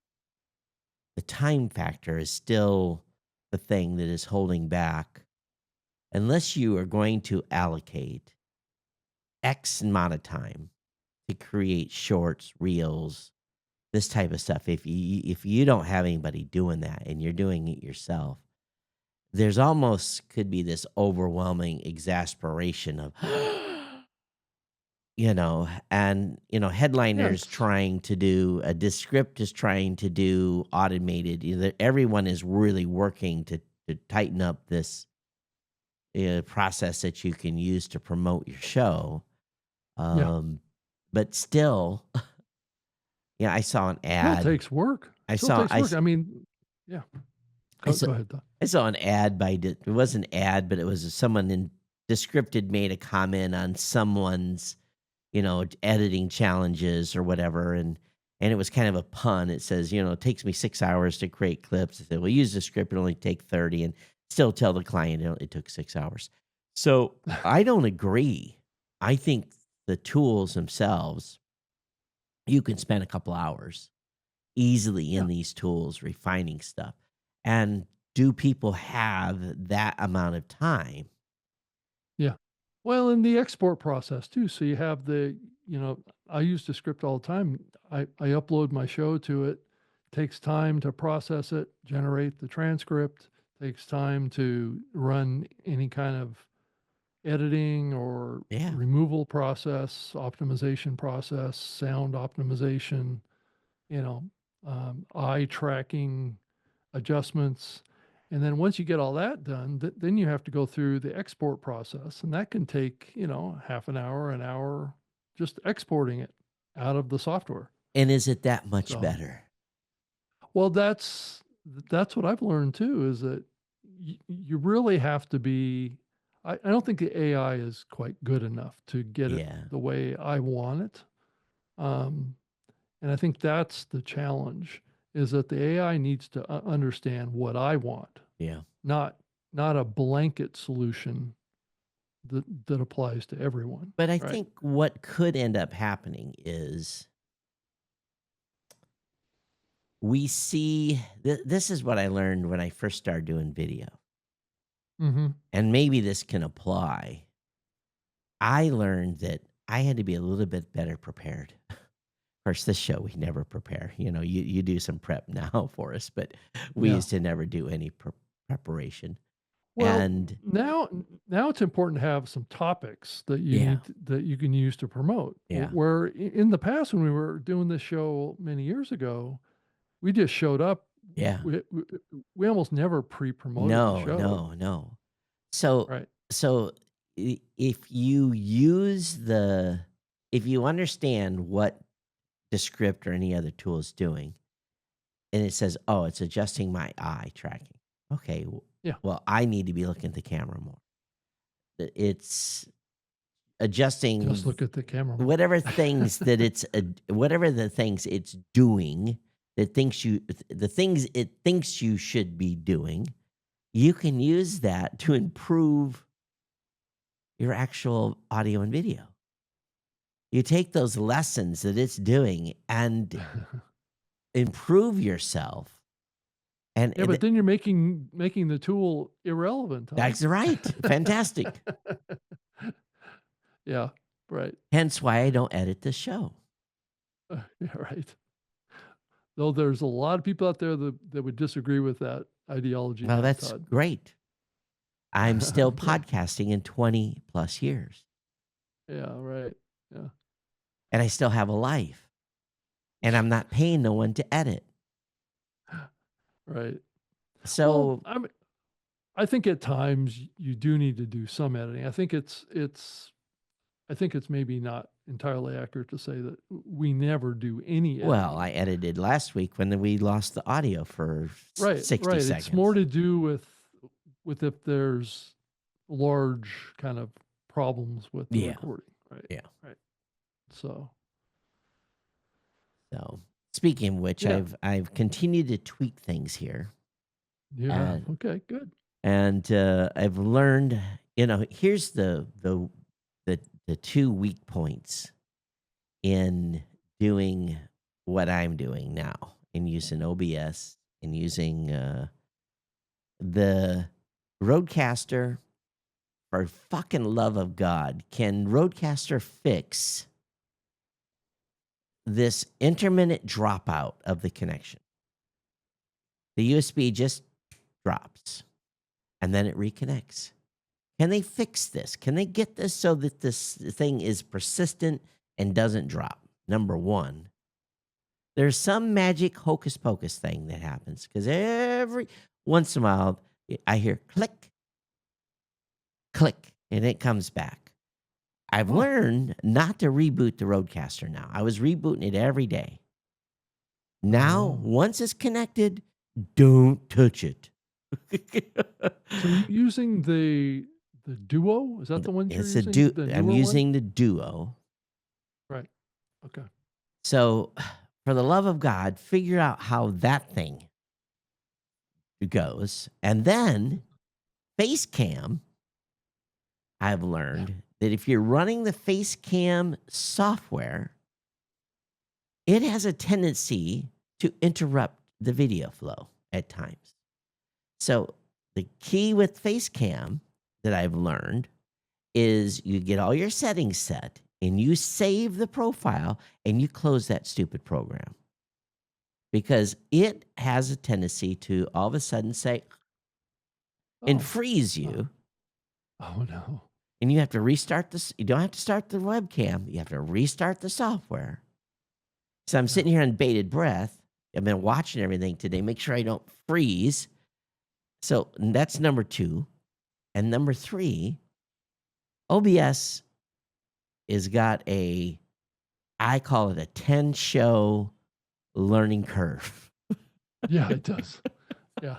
S2: The time factor is still the thing that is holding back, unless you are going to allocate X amount of time to create shorts, reels, this type of stuff. If you don't have anybody doing that and you're doing it yourself, there's almost could be this overwhelming exasperation of
S1: Yeah.
S2: headliners
S1: It's
S2: trying to do a descript is trying to do automated. Everyone is really working to tighten up this process that you can use to promote your show.
S1: yeah.
S2: Um, but still, yeah, I saw an
S1: Still
S2: ad.
S1: takes work.
S2: I
S1: Still
S2: saw
S1: takes
S2: I
S1: work.
S2: s-
S1: I mean, yeah.
S2: I
S1: Go
S2: saw
S1: go ahead, Todd.
S2: I saw an ad it wasn't an ad, but it was someone in Descripted made a comment on someone's, editing challenges or whatever, and it was kind of a pun. It says, it takes me 6 hours to create clips. I said, well, use the script, it only take 30, and still tell the client it took 6 hours. So I don't agree. I think the tools themselves, you can spend a couple hours easily
S1: Yeah.
S2: in these tools refining stuff. And do people have that amount of time?
S1: Yeah. Well, in the export process too. So you have I use the script all the time. I upload my show to it. Takes time to process it, generate the transcript, takes time to run any kind of editing or
S2: Yeah.
S1: removal process, optimization process, sound optimization, eye tracking adjustments. And then once you get all that done, then you have to go through the export process. And that can take, half an hour, just exporting it out of the software.
S2: And is it that much
S1: So,
S2: better?
S1: well, that's what I've learned too, is that you really have to be. I don't think the AI is quite good enough to get it
S2: Yeah.
S1: the way I want it. Um, and I think that's the challenge, is that the AI needs to understand what I want,
S2: Yeah.
S1: not not a blanket solution that applies to everyone,
S2: But I
S1: right?
S2: think what could end up happening is we see this is what I learned when I first started doing video.
S1: Mhm.
S2: And maybe this can apply. I learned that I had to be a little bit better prepared. Of course, this show we never prepare. You do some prep now for us, but we
S1: Yeah.
S2: used to never do any preparation.
S1: Well,
S2: And
S1: now it's important to have some topics
S2: yeah,
S1: that you can use to promote.
S2: yeah,
S1: Where in the past, when we were doing this show many years ago, we just showed up.
S2: yeah.
S1: We almost never pre-promoted the
S2: No,
S1: show,
S2: no, no. So,
S1: right?
S2: so if you understand what Descript or any other tool is doing, and it says, "Oh, it's adjusting my eye tracking." Okay,
S1: Yeah.
S2: well, I need to be looking at the camera more. It's adjusting
S1: Just look at the camera more.
S2: whatever things that whatever the things it's doing that thinks you the things it thinks you should be doing. You can use that to improve your actual audio and video. You take those lessons that it's doing and improve yourself. And
S1: Yeah, but then you're making the tool irrelevant, Todd.
S2: that's right. Fantastic.
S1: Yeah, right.
S2: Hence why I don't edit the show.
S1: Yeah, right. Though there's a lot of people out there that would disagree with that ideology
S2: Well,
S1: now,
S2: that's
S1: Todd.
S2: great. I'm still
S1: Yeah.
S2: podcasting in 20 plus years,
S1: Yeah, right. Yeah.
S2: and I still have a life, and I'm not paying no one to edit.
S1: Right. Well,
S2: So,
S1: I think at times you do need to do some editing. I think it's maybe not entirely accurate to say that we never do any
S2: Well, I
S1: editing.
S2: edited last week when we lost the audio for
S1: Right,
S2: 60
S1: right. It's more
S2: seconds.
S1: to do with if there's large kind of problems with the
S2: Yeah.
S1: recording. Right.
S2: Yeah.
S1: Right. So
S2: So, speaking of which,
S1: yeah.
S2: I've continued to tweak things here.
S1: Yeah. Okay. Good.
S2: And I've learned, here's the 2 weak points in doing what I'm doing now, in using OBS and using the Roadcaster. For fucking love of God, can Roadcaster fix this intermittent dropout of the connection? The USB just drops and then it reconnects. Can they fix this? Can they get this so that this thing is persistent and doesn't drop? Number one, there's some magic hocus pocus thing that happens because every once in a while I hear click, click, and it comes back. I've learned not to reboot the Roadcaster now. I was rebooting it every day. Now, once it's connected, don't touch it.
S1: So you're using the Duo? Is that the one you're
S2: It's
S1: using?
S2: I'm using the Duo.
S1: Right. Okay.
S2: So, for the love of God, figure out how that thing goes. And then, Facecam, I've learned that if you're running the Facecam software, it has a tendency to interrupt the video flow at times. So the key with Facecam that I've learned is you get all your settings set and you save the profile and you close that stupid program. Because it has a tendency to all of a sudden say, and freeze you.
S1: Oh no.
S2: And you have to restart this. You don't have to start the webcam. You have to restart the software. So I'm sitting here on bated breath. I've been watching everything today. Make sure I don't freeze. So that's number 2. And number 3, OBS has got I call it a 10-show learning curve.
S1: Yeah, it does. Yeah.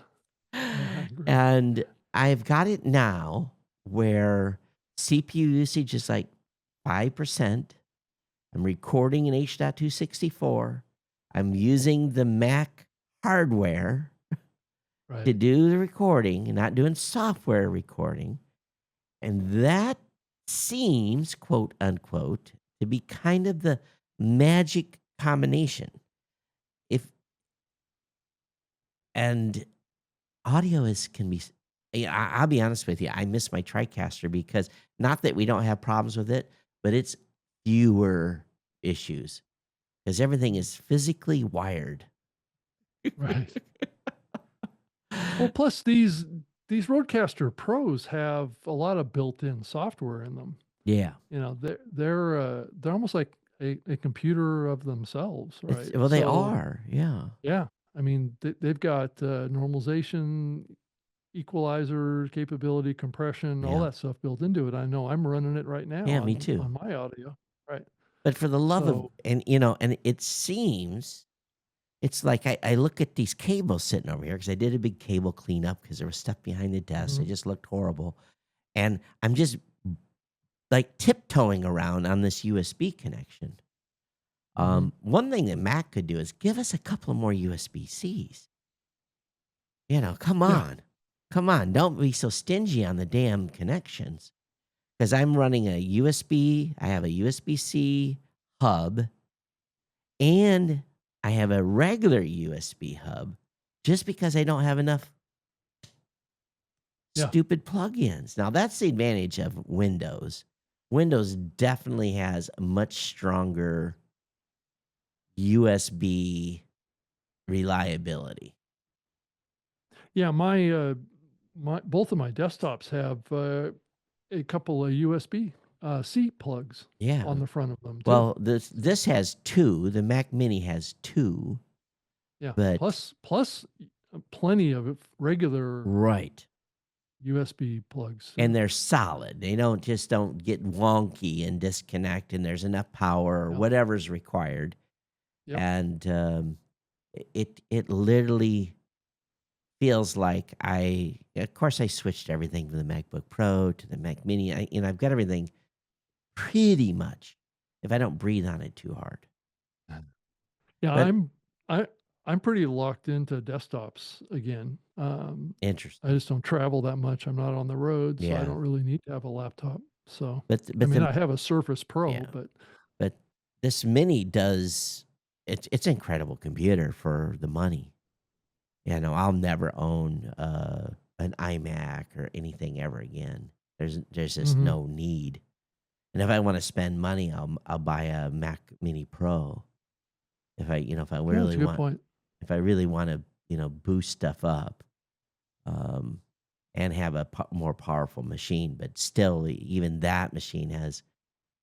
S1: I agree.
S2: And I've got it now where CPU usage is like 5%. I'm recording in H.264. I'm using the Mac hardware to do the recording and not doing software recording. And that seems, quote unquote, to be kind of the magic combination. And audio can be, I'll be honest with you, I miss my TriCaster because not that we don't have problems with it, but it's fewer issues because everything is physically wired.
S1: Right. Well, plus these Rodecaster Pros have a lot of built-in software in them.
S2: Yeah.
S1: They're almost like a computer of themselves, right?
S2: Well, they are. Yeah.
S1: Yeah. I mean, they've got normalization, equalizer capability, compression, all that stuff built into it. I know I'm running it right now.
S2: Yeah, me too.
S1: On my audio, right?
S2: But for the love of, and it seems, it's like I look at these cables sitting over here because I did a big cable cleanup because there was stuff behind the desk. It just looked horrible. And I'm just like tiptoeing around on this USB connection. One thing that Mac could do is give us a couple of more USB-Cs. Come on. Come on. Don't be so stingy on the damn connections. Because I'm running a USB, I have a USB-C hub, and I have a regular USB hub just because I don't have enough stupid plugins. Now, that's the advantage of Windows. Windows definitely has a much stronger USB reliability.
S1: Yeah, my both of my desktops have a couple of USB C plugs on the front of them too.
S2: Well, this has 2. The Mac Mini has 2.
S1: Yeah,
S2: but
S1: plus plenty of regular USB plugs.
S2: and they're solid. They don't get wonky and disconnect, and there's enough power or
S1: Yeah.
S2: whatever's required.
S1: Yep.
S2: And it literally feels like of course, I switched everything from the MacBook Pro to the Mac Mini. I've got everything pretty much, if I don't breathe on it too hard.
S1: Yeah,
S2: But
S1: I'm pretty locked into desktops again. I
S2: interesting.
S1: just don't travel that much. I'm not on the road, so I
S2: Yeah.
S1: don't really need to have a laptop. So,
S2: But
S1: I mean,
S2: the
S1: I have a Surface Pro,
S2: yeah.
S1: but
S2: But this Mini does it's an incredible computer for the money. I'll never own an iMac or anything ever again. There's just
S1: Mhm.
S2: no need. And if I want to spend money, I'll buy a Mac Mini Pro. If I
S1: yeah, that's a
S2: really
S1: good
S2: want
S1: point.
S2: to boost stuff up, um, and have a more powerful machine, but still even that machine has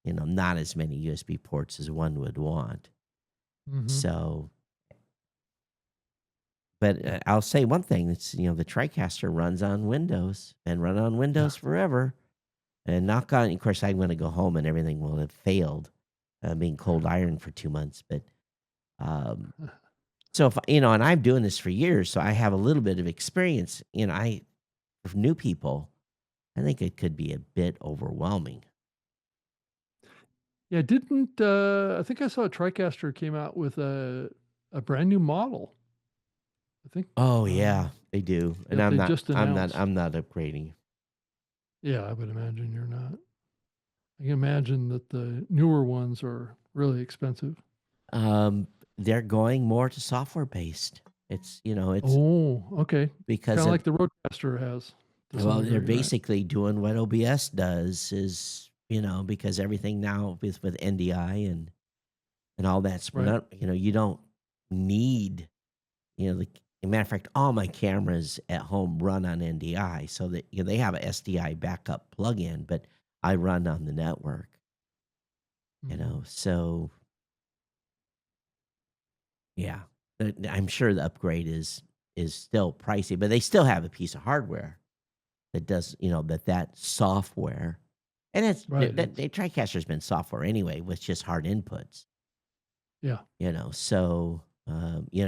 S2: not as many USB ports as one would want.
S1: Mhm.
S2: So, but I'll say one thing: it's the TriCaster runs on Windows and run on
S1: Yeah.
S2: Windows forever. And knock on, of course, I'm going to go home and everything will have failed, being cold iron for 2 months. But so if and I'm doing this for years, so I have a little bit of experience. For new people, I think it could be a bit overwhelming.
S1: Yeah, didn't I think I saw TriCaster came out with a brand new model. I think
S2: Oh yeah, they do, and
S1: that they just announced.
S2: I'm not upgrading.
S1: Yeah, I would imagine you're not. I can imagine that the newer ones are really expensive.
S2: They're going more to software based. It's
S1: Oh, okay.
S2: because
S1: Kind of
S2: of
S1: like the Roadcaster has to some
S2: well, they're
S1: degree, right?
S2: basically doing what OBS does is, because everything now with NDI and all that's spun
S1: Right.
S2: up, you don't need, a matter of fact, all my cameras at home run on NDI so that they have a SDI backup plugin, but I run on the network,
S1: Mhm.
S2: so yeah, I'm sure the upgrade is still pricey, but they still have a piece of hardware that does, that software. And it's
S1: Right.
S2: that TriCaster's been software anyway with just hard inputs,
S1: Yeah.
S2: So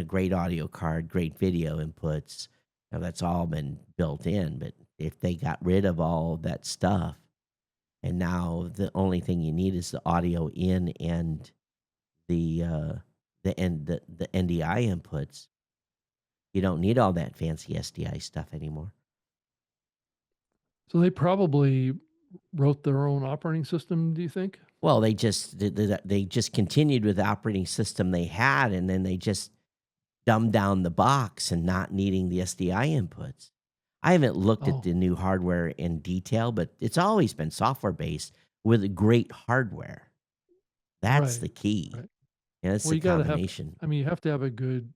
S2: great audio card, great video inputs. That's all been built in. But if they got rid of all that stuff, and now the only thing you need is the audio in and the the NDI inputs, you don't need all that fancy SDI stuff anymore.
S1: So they probably wrote their own operating system, do you think?
S2: Well, they just continued with the operating system they had, and then they just dumbed down the box and not needing the SDI inputs. I haven't looked at
S1: Oh,
S2: the new hardware in detail, but it's always been software based with great hardware. That's
S1: right.
S2: the key.
S1: Right.
S2: It's
S1: Well,
S2: the
S1: you got to have,
S2: combination,
S1: I mean, you have to have a good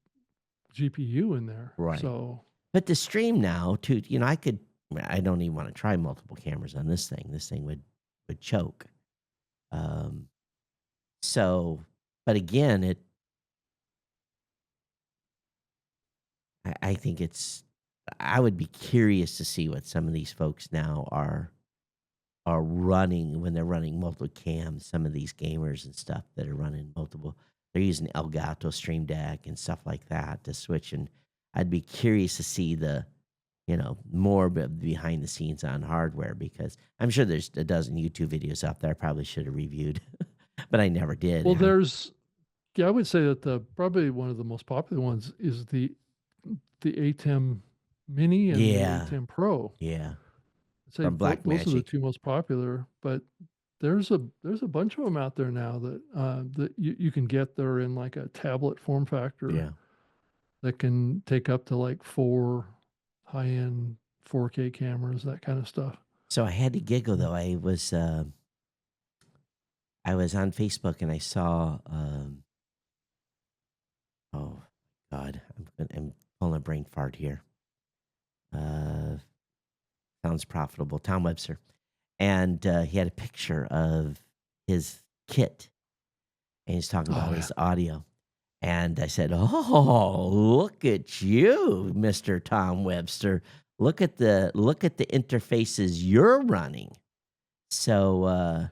S1: GPU in there.
S2: right?
S1: So,
S2: But to stream now, I don't even want to try multiple cameras on this thing. This thing would choke. Um, so, but again, I think I would be curious to see what some of these folks now are running when they're running multiple cams. Some of these gamers and stuff that are running multiple, they're using Elgato Stream Deck and stuff like that to switch. And I'd be curious to see more behind the scenes on hardware, because I'm sure there's a dozen YouTube videos out there I probably should have reviewed, but I never did.
S1: well, yeah, I would say that probably one of the most popular ones is the ATEM Mini and the
S2: Yeah,
S1: ATEM Pro.
S2: yeah,
S1: I'd say
S2: from
S1: those are the
S2: Blackmagic.
S1: two most popular, but there's a bunch of them out there now that you can get. They're in like a tablet form factor
S2: Yeah.
S1: that can take up to like 4 high-end 4K cameras, that kind of stuff.
S2: So I had to giggle
S1: Mm.
S2: though. I was on Facebook and I saw oh God, I'm pulling a brain fart here. Uh, sounds profitable. Tom Webster, and he had a picture of his kit, and he's talking about
S1: Oh, yeah.
S2: his audio. And I said, "Oh, look at you, Mister Tom Webster! look at the interfaces you're running. So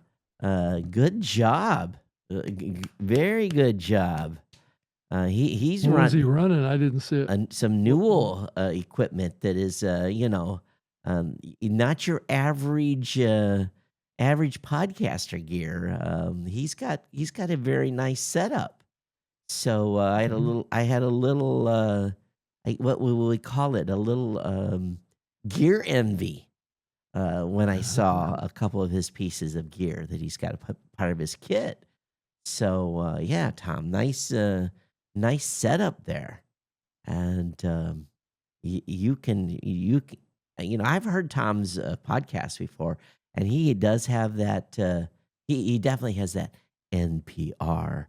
S2: good job. Very good job. He's
S1: What was he
S2: run
S1: running? I didn't see it.
S2: some
S1: What-
S2: Newell equipment that is not your average podcaster gear. He's got a very nice setup. So I had a little what would we call it? A little gear envy when I saw a couple of his pieces of gear that he's got a part of his kit. So yeah, Tom, nice setup there, and you can I've heard Tom's podcast before, and he does have that. He definitely has that NPR.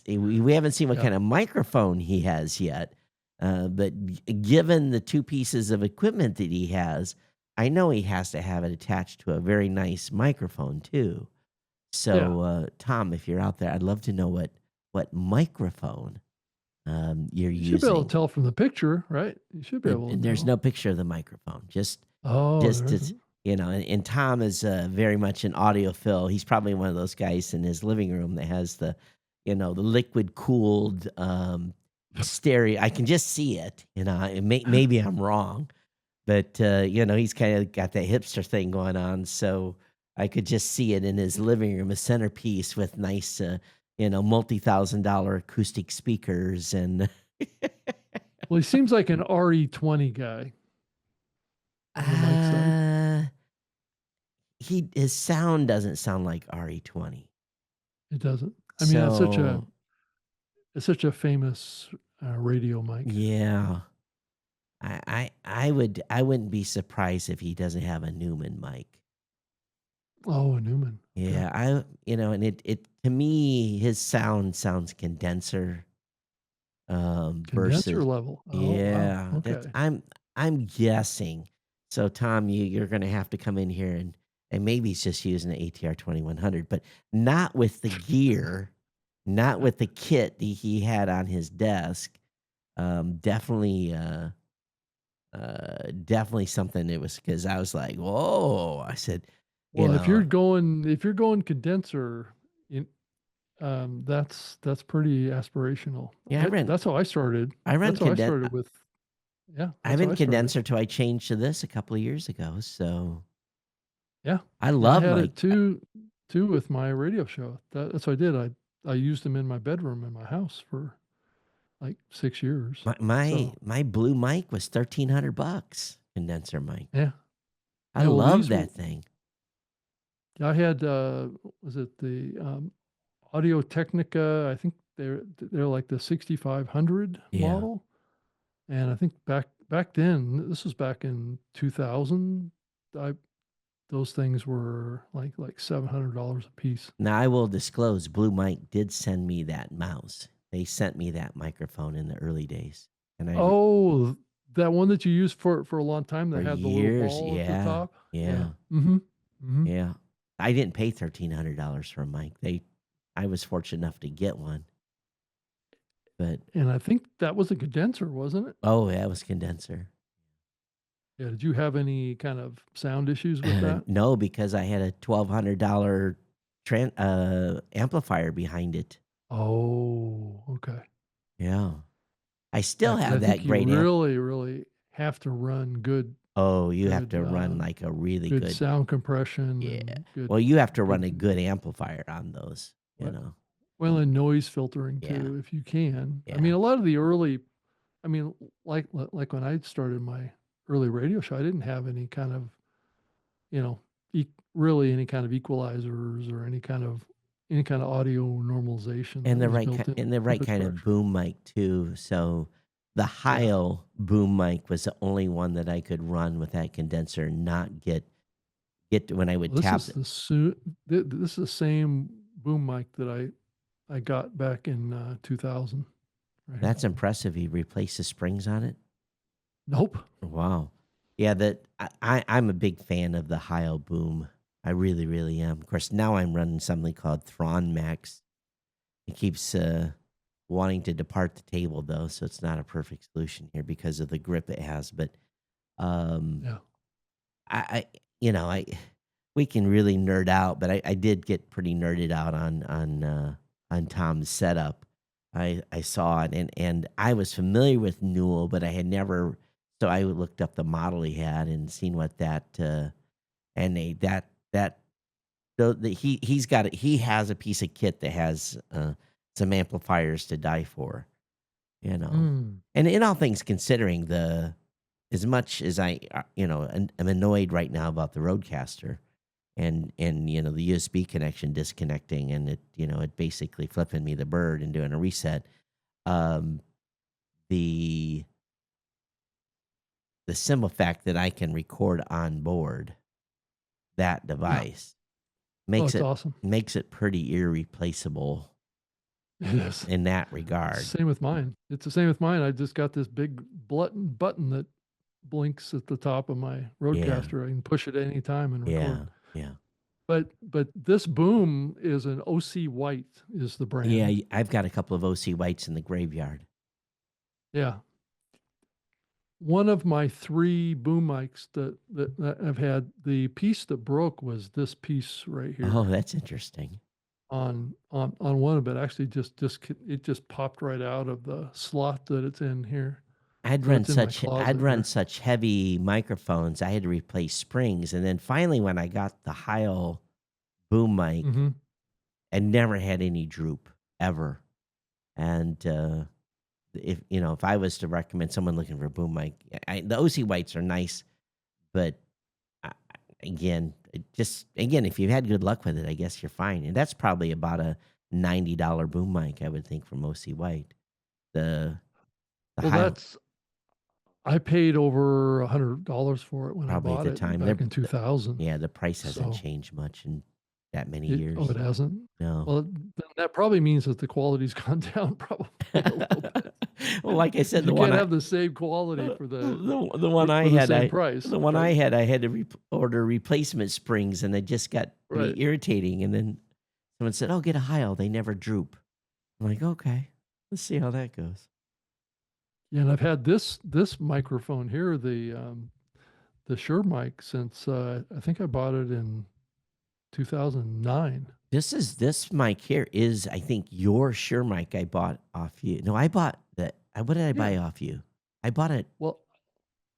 S2: We haven't seen what
S1: Yeah.
S2: kind of microphone he has yet, but given the two pieces of equipment that he has, I know he has to have it attached to a very nice microphone too. So, Tom, if you're out there, I'd love to know what microphone you're
S1: You should be able
S2: using.
S1: to tell from the picture, right? You should be able to.
S2: There's
S1: know.
S2: no picture of the microphone. Just
S1: Oh,
S2: just
S1: there
S2: as
S1: isn't.
S2: and Tom is very much an audiophile. He's probably one of those guys in his living room that has the liquid cooled stereo. I can just see it. Maybe I'm wrong, but he's kind of got that hipster thing going on. So I could just see it in his living room, a centerpiece with nice, multi-$1,000 acoustic speakers and.
S1: Well, he seems like an RE20 guy. On the mic side.
S2: His sound doesn't sound like RE20.
S1: It doesn't. I mean,
S2: So,
S1: it's such a famous radio mic.
S2: yeah. I wouldn't be surprised if he doesn't have a Newman mic.
S1: Oh, a Newman. Okay.
S2: Yeah, and it to me his sound sounds condenser
S1: Condenser
S2: versus
S1: level. Oh,
S2: yeah.
S1: wow.
S2: That's
S1: Okay.
S2: I'm guessing. So Tom, you're gonna have to come in here and maybe he's just using an ATR 2100, but not with the gear, not with the kit that he had on his desk. Definitely something. It was because I was like, whoa. I said,
S1: Well, if you're going condenser, that's pretty aspirational.
S2: Yeah,
S1: That's how I started.
S2: I ran
S1: That's how I started with. Yeah,
S2: I
S1: that's how
S2: ran
S1: I started.
S2: condenser till I changed to this a couple of years ago. So
S1: Yeah,
S2: I
S1: I
S2: love
S1: had
S2: my
S1: it too with my radio show. That's what I did. I used them in my bedroom in my house for like 6 years. So
S2: my blue mic was $1,300 condenser mic.
S1: yeah,
S2: I
S1: Yeah, well,
S2: love
S1: these
S2: that thing.
S1: I had was it the Audio Technica? I think they're like the 6500
S2: Yeah.
S1: model, and I think back then, this was back in 2000. Those things were like $700 a piece.
S2: Now I will disclose, Blue Mike did send me that mouse. They sent me that microphone in the early days, and
S1: Oh, that one that you used for a long time that
S2: for
S1: had the
S2: years,
S1: little ball at the
S2: yeah,
S1: top.
S2: yeah,
S1: Mm-hmm. Mm-hmm.
S2: yeah. I didn't pay $1,300 for a mic. I was fortunate enough to get one, but
S1: And I think that was a condenser, wasn't it?
S2: oh, yeah, it was condenser.
S1: Yeah. Did you have any kind of sound issues with that?
S2: No, because I had a $1,200 amplifier behind it.
S1: Oh, okay.
S2: Yeah, I still
S1: 'cause
S2: have
S1: I
S2: that
S1: think you
S2: great amp.
S1: really, really have to run good
S2: Oh, you have
S1: good,
S2: to run like a really
S1: good
S2: good.
S1: sound compression.
S2: Yeah.
S1: And good,
S2: Well, you have to run a
S1: good-
S2: good amplifier on those.
S1: Right. And noise filtering
S2: Yeah.
S1: too, if you can.
S2: Yeah.
S1: I mean, a lot of the early, I mean, like when I started my early radio show, I didn't have any kind of, really any kind of equalizers or any kind of audio normalization
S2: And
S1: that
S2: the
S1: was
S2: right
S1: built in.
S2: and the right kind of boom mic too. So the Heil boom mic was the only one that I could run with that condenser and not get when I would
S1: This
S2: tap
S1: is
S2: it.
S1: this is the same boom mic that I got back in 2000. Right here.
S2: That's impressive. You replaced the springs on it.
S1: Nope.
S2: Wow. Yeah, I'm a big fan of the Heil boom. I really, really am. Of course, now I'm running something called Thron Max. It keeps wanting to depart the table though, so it's not a perfect solution here because of the grip it has. But um,
S1: Yeah.
S2: I you know, we can really nerd out, but I did get pretty nerded out on Tom's setup. I saw it and I was familiar with Newell, but I had never. So I looked up the model he had and seen what that and they that he has a piece of kit that has some amplifiers to die for, you know.
S1: Mm.
S2: And in all things considering, the as much as I'm annoyed right now about the Roadcaster and the USB connection disconnecting and it basically flipping me the bird and doing a reset. Um, the simple fact that I can record on board that
S1: Yeah.
S2: device
S1: Oh,
S2: makes
S1: it's
S2: it
S1: awesome.
S2: pretty irreplaceable
S1: It is.
S2: in that
S1: It's
S2: regard.
S1: the same with mine. It's the same with mine. I just got this big button that blinks at the top of my
S2: Yeah,
S1: Roadcaster. I can push it any time and
S2: yeah,
S1: record.
S2: yeah,
S1: But this boom is an OC White is the
S2: yeah.
S1: brand.
S2: I've got a couple of OC Whites in the graveyard.
S1: Yeah. One of my 3 boom mics that I've had, the piece that broke was this piece right
S2: Oh,
S1: here
S2: that's interesting.
S1: on one of it. Actually, it just popped right out of the slot that it's in here.
S2: I'd
S1: So
S2: run
S1: it's in my
S2: such
S1: closet here.
S2: such heavy microphones. I had to replace springs, and then finally, when I got the Heil boom mic,
S1: Mm-hmm.
S2: I never had any droop ever. And if I was to recommend someone looking for a boom mic, the OC Whites are nice, but I, again, if you've had good luck with it, I guess you're fine. And that's probably about a $90 boom mic, I would think, from OC White. The
S1: Well,
S2: Heil
S1: I paid over $100 for it when I
S2: probably at
S1: bought
S2: the
S1: it
S2: time.
S1: back in 2000.
S2: Yeah, the price hasn't
S1: So
S2: changed much in that many
S1: it
S2: years.
S1: hasn't.
S2: No.
S1: Well, then that probably means that the quality's gone down probably a little bit.
S2: Well, like I said,
S1: You
S2: the one
S1: can't
S2: I
S1: have the same quality for
S2: the one I
S1: for the
S2: had,
S1: same price,
S2: the one I
S1: right?
S2: had, I had to order replacement springs, and they just got pretty
S1: Right.
S2: irritating. And then someone said, "Oh, get a Heil; they never droop." I'm like, "Okay, let's see how that goes."
S1: Yeah, and I've had this microphone here, the Shure mic, since I think I bought it in 2009.
S2: This mic here is, I think, your Shure mic I bought off you. No, I bought that. What did I buy
S1: Yeah.
S2: off you? I bought it.
S1: Well,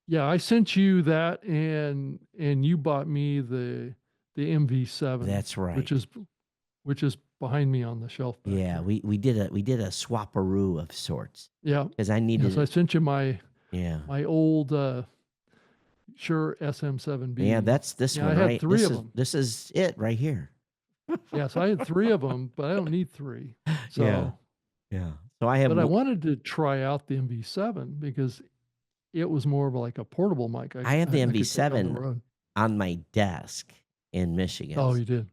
S1: yeah, I sent you that, and you bought me the MV7,
S2: That's right.
S1: which is behind me on the shelf back
S2: Yeah,
S1: here.
S2: we did a swapperoo of sorts
S1: Yeah,
S2: because I
S1: yeah.
S2: needed
S1: So I
S2: it.
S1: sent you my
S2: Yeah,
S1: old Shure SM7B.
S2: yeah. That's this
S1: Yeah, I
S2: one,
S1: had
S2: right?
S1: 3 of them.
S2: This is it right here.
S1: Yeah, so I had 3 of them, but I don't need 3.
S2: Yeah,
S1: So,
S2: yeah. So I have.
S1: but I wanted to try out the MV7 because it was more of like a portable mic.
S2: I have the
S1: I could take on the
S2: MV7
S1: road.
S2: on my desk in Michigan.
S1: Oh, you did?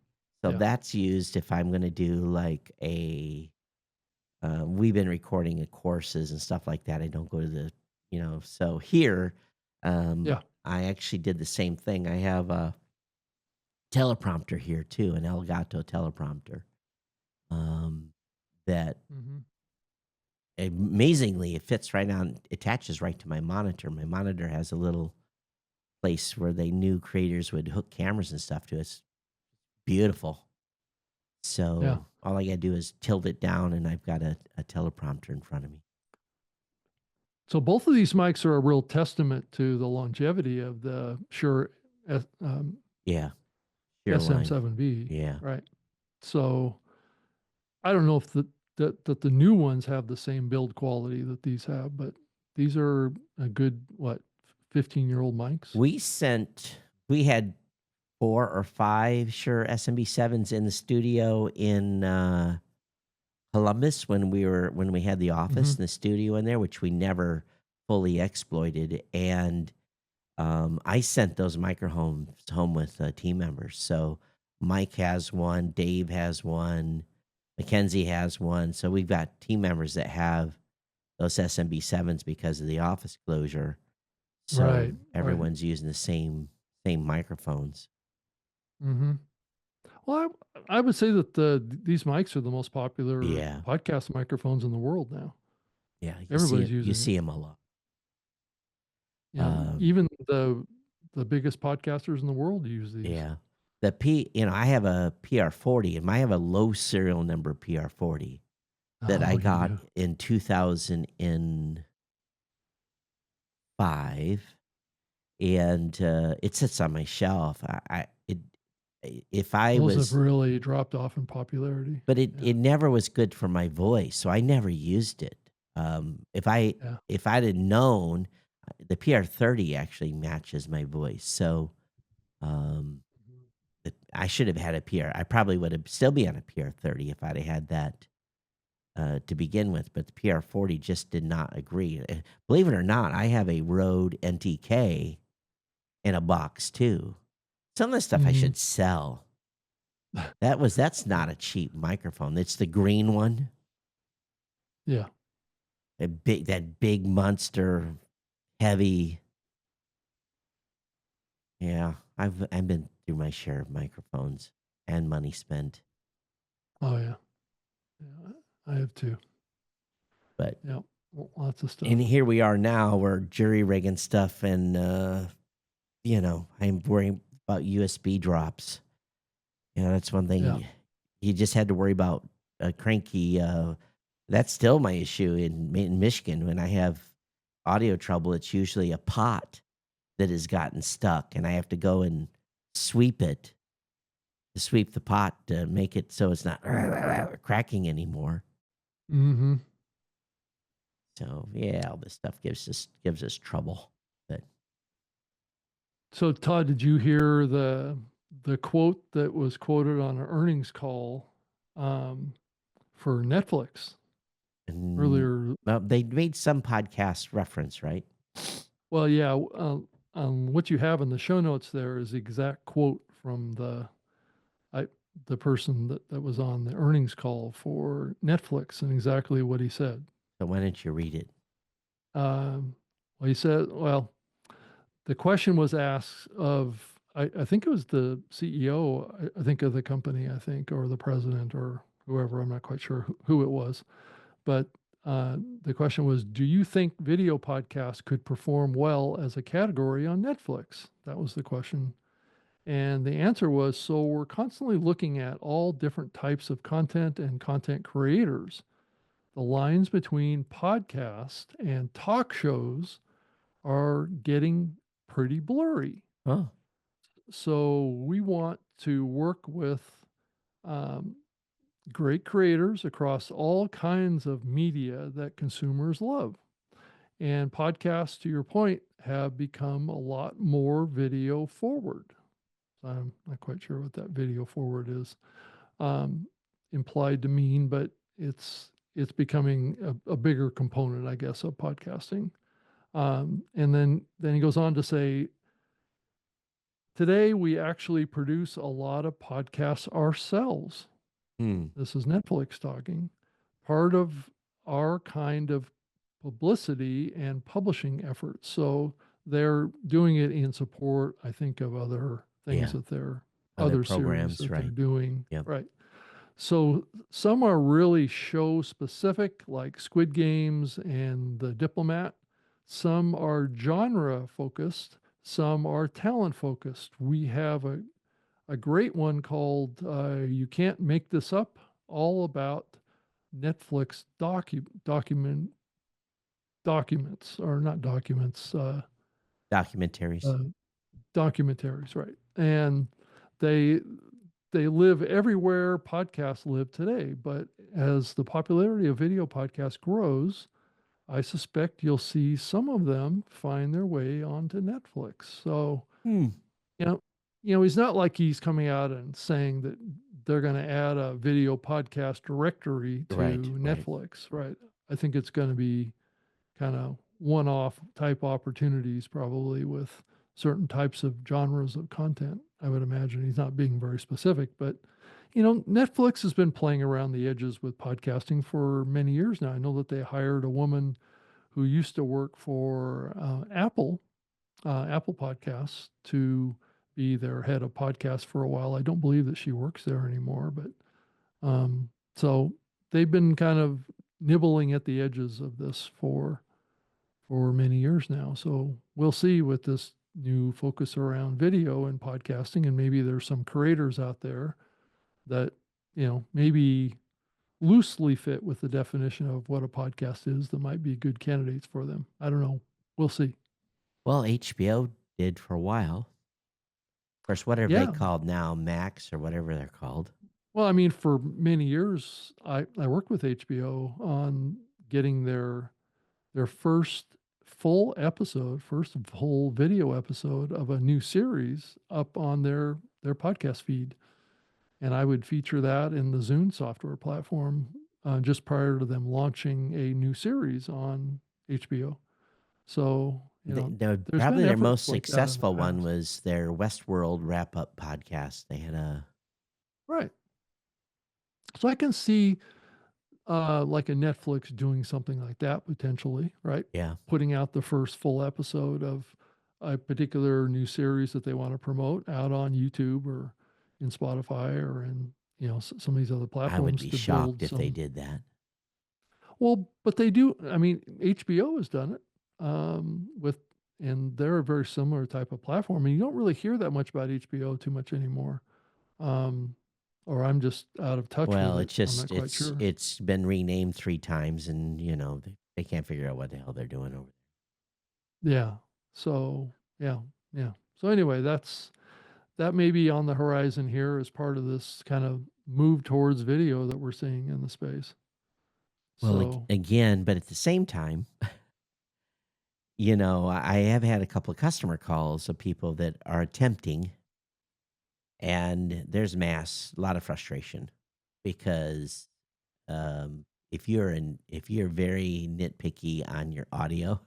S2: So
S1: Yeah.
S2: that's used if I'm going to do like a. We've been recording courses and stuff like that. I don't go to the, So here,
S1: Yeah.
S2: I actually did the same thing. I have a teleprompter here too, an Elgato teleprompter. That
S1: Mm-hmm.
S2: amazingly it fits right on, attaches right to my monitor. My monitor has a little place where they knew creators would hook cameras and stuff to. It's beautiful. So all I got to do is tilt it down, and I've got a teleprompter in front of me.
S1: So both of these mics are a real testament to the longevity of the Shure
S2: Yeah. Sure line.
S1: SM7B.
S2: Yeah.
S1: Right. So I don't know if that the new ones have the same build quality that these have, but these are a good 15-year-old mics.
S2: We had 4 or 5 Shure SMB7s in the studio in Columbus when we had the office and the studio in there, which we never fully exploited. And I sent those microphones home with team members. So Mike has one, Dave has one, Mackenzie has one. So we've got team members that have those SMB7s because of the office closure. So
S1: Right.
S2: everyone's using the same microphones.
S1: Mm-hmm. Well, I would say that these mics are the most popular
S2: Yeah.
S1: podcast microphones in the world now.
S2: Yeah.
S1: Everybody's
S2: You
S1: using it.
S2: see them a lot.
S1: Even the biggest podcasters in the world use these.
S2: Yeah. I have a PR40 and I have a low serial number PR40 that I
S1: Oh, you
S2: got
S1: do.
S2: in 2005. And it sits on my shelf. If I
S1: Those have
S2: was,
S1: really dropped off in popularity.
S2: but
S1: Yeah.
S2: it never was good for my voice, so I never used it.
S1: Yeah.
S2: If I'd have known, the PR30 actually matches my voice, so um, I should have had a PR. I probably would have still be on a PR30 if I'd have had that to begin with, but the PR40 just did not agree. Believe it or not, I have a Rode NTK in a box too. Some of the stuff I
S1: Mhm.
S2: should sell. That's not a cheap microphone. It's the green one.
S1: Yeah.
S2: That big monster heavy. Yeah, I've been through my share of microphones and money spent.
S1: Oh, yeah. Yeah. I have too.
S2: But
S1: Yeah. Lots of stuff.
S2: and here we are now, we're jury rigging stuff, and I'm worrying about USB drops. That's one thing.
S1: Yeah.
S2: You just had to worry about a cranky. That's still my issue in Michigan. When I have audio trouble, it's usually a pot that has gotten stuck, and I have to go and sweep it, to sweep the pot to make it so it's not cracking anymore.
S1: Mm-hmm.
S2: So yeah, all this stuff gives us trouble. But
S1: So, Todd, did you hear the quote that was quoted on an earnings call for Netflix
S2: and
S1: earlier?
S2: they made some podcast reference, right?
S1: Well, yeah. What you have in the show notes there is the exact quote from the person that was on the earnings call for Netflix, and exactly what he said.
S2: So why don't you read it?
S1: Well, he said, well, the question was asked of, I think it was the CEO, I think of the company, I think, or the president or whoever, I'm not quite sure who it was. But the question was, do you think video podcasts could perform well as a category on Netflix? That was the question. And the answer was, so we're constantly looking at all different types of content and content creators. The lines between podcast and talk shows are getting pretty blurry.
S2: Oh,
S1: So we want to work with um, great creators across all kinds of media that consumers love. And podcasts, to your point, have become a lot more video forward. I'm not quite sure what that video forward is um, implied to mean, but it's becoming a bigger component, I guess, of podcasting. And then he goes on to say, today we actually produce a lot of podcasts ourselves. This is Netflix talking. Part of our kind of publicity and publishing efforts. So they're doing it in support, I think, of other things
S2: Yeah.
S1: that they're
S2: Other
S1: other series
S2: programs,
S1: that they're
S2: right.
S1: doing.
S2: Yep.
S1: Right. So some are really show specific, like Squid Games and The Diplomat. Some are genre focused. Some are talent focused. We have a great one called You Can't Make This Up, all about Netflix documents, or not documents,
S2: Documentaries.
S1: documentaries, right? And they they live everywhere podcasts live today. But as the popularity of video podcasts grows, I suspect you'll see some of them find their way onto Netflix. So, you know, he's not like he's coming out and saying that they're going to add a video podcast directory to
S2: Right.
S1: Netflix, right? I think it's going to be kind of one-off type opportunities, probably with certain types of genres of content. I would imagine he's not being very specific, but Netflix has been playing around the edges with podcasting for many years now. I know that they hired a woman who used to work for Apple Podcasts, to be their head of podcast for a while. I don't believe that she works there anymore, but so they've been kind of nibbling at the edges of this for many years now. So we'll see with this new focus around video and podcasting, and maybe there's some creators out there that, maybe loosely fit with the definition of what a podcast is that might be good candidates for them. I don't know. We'll see.
S2: Well, HBO did for a while. Of course, what are they
S1: Yeah.
S2: called now? Max or whatever they're called.
S1: Well, I mean, for many years, I worked with HBO on getting their first first full video episode of a new series up on their podcast feed, and I would feature that in the Zune software platform just prior to them launching a new series on HBO. So there's been
S2: Probably their most
S1: efforts like that in the
S2: successful one
S1: past.
S2: was their Westworld wrap up podcast. They had a
S1: Right. So I can see like a Netflix doing something like that potentially, right?
S2: yeah.
S1: Putting out the first full episode of a particular new series that they want to promote out on YouTube or in Spotify or in some of these other
S2: I would
S1: platforms
S2: be
S1: to
S2: shocked
S1: build
S2: if they
S1: some.
S2: did that.
S1: Well, but they do. I mean, HBO has done it with, and they're a very similar type of platform. And you don't really hear that much about HBO too much anymore, um, or I'm just out of touch with
S2: Well,
S1: it. I'm not quite sure.
S2: it's been renamed 3 times, and they can't figure out what the hell they're doing over
S1: Yeah. So yeah, yeah. So anyway, that may be on the horizon here as part of this kind of move towards video that we're seeing in the space.
S2: there. Well,
S1: So
S2: again, but at the same time, I have had a couple of customer calls of people that are attempting, and there's a lot of frustration because if you're very nitpicky on your audio,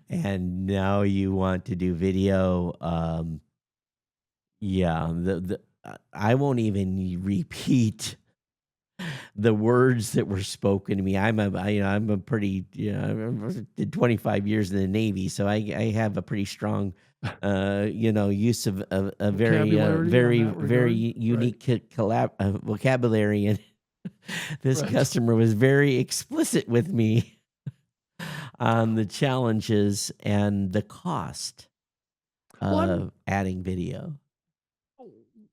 S2: and now you want to do video, yeah, I won't even repeat the words that were spoken to me. I'm a pretty, I did 25 years in the Navy, so I have a pretty strong, use of a very,
S1: vocabulary on
S2: very,
S1: that
S2: very
S1: regard, right?
S2: unique vocabulary. And this
S1: Right.
S2: customer was very explicit with me on the challenges and the cost
S1: Well,
S2: of adding video.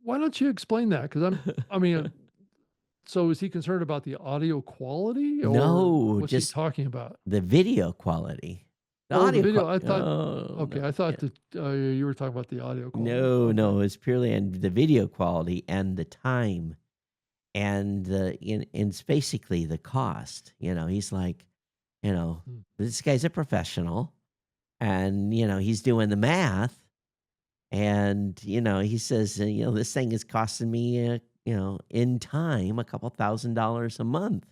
S1: why don't you explain that? Because I mean, so is he concerned about the audio quality, or
S2: No,
S1: what's he
S2: just
S1: talking about?
S2: the video quality. The
S1: Oh, the
S2: audio
S1: video. I
S2: quality.
S1: thought.
S2: Oh,
S1: Okay,
S2: no.
S1: I thought
S2: Yeah.
S1: that you were talking about the audio quality.
S2: No,
S1: Okay.
S2: no, it's purely on the video quality and the time and it's basically the cost. He's like,
S1: Hmm.
S2: this guy's a professional and he's doing the math and he says, this thing is costing me in time a couple $1,000s a month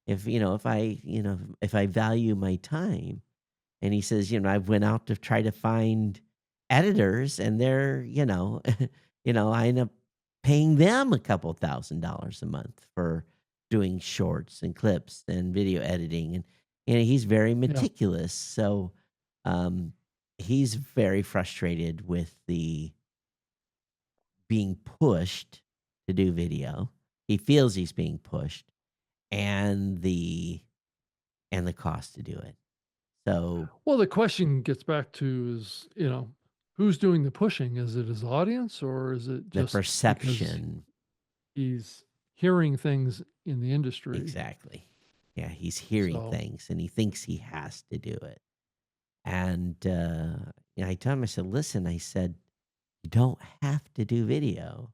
S2: if I value my time. And he says, I've went out to try to find editors and they're, I end up paying them a couple $1,000s a month for doing shorts and clips and video editing. And, he's very
S1: Yeah.
S2: meticulous. So he's very frustrated with the being pushed to do video. He feels he's being pushed and the cost to do it. So
S1: Well, the question gets back to is, who's doing the pushing? Is it his audience, or is it
S2: the
S1: just because
S2: perception.
S1: he's hearing things in the industry?
S2: Exactly. Yeah, he's hearing
S1: So
S2: things and he thinks he has to do it. And I told him, I said, listen, I said, you don't have to do video.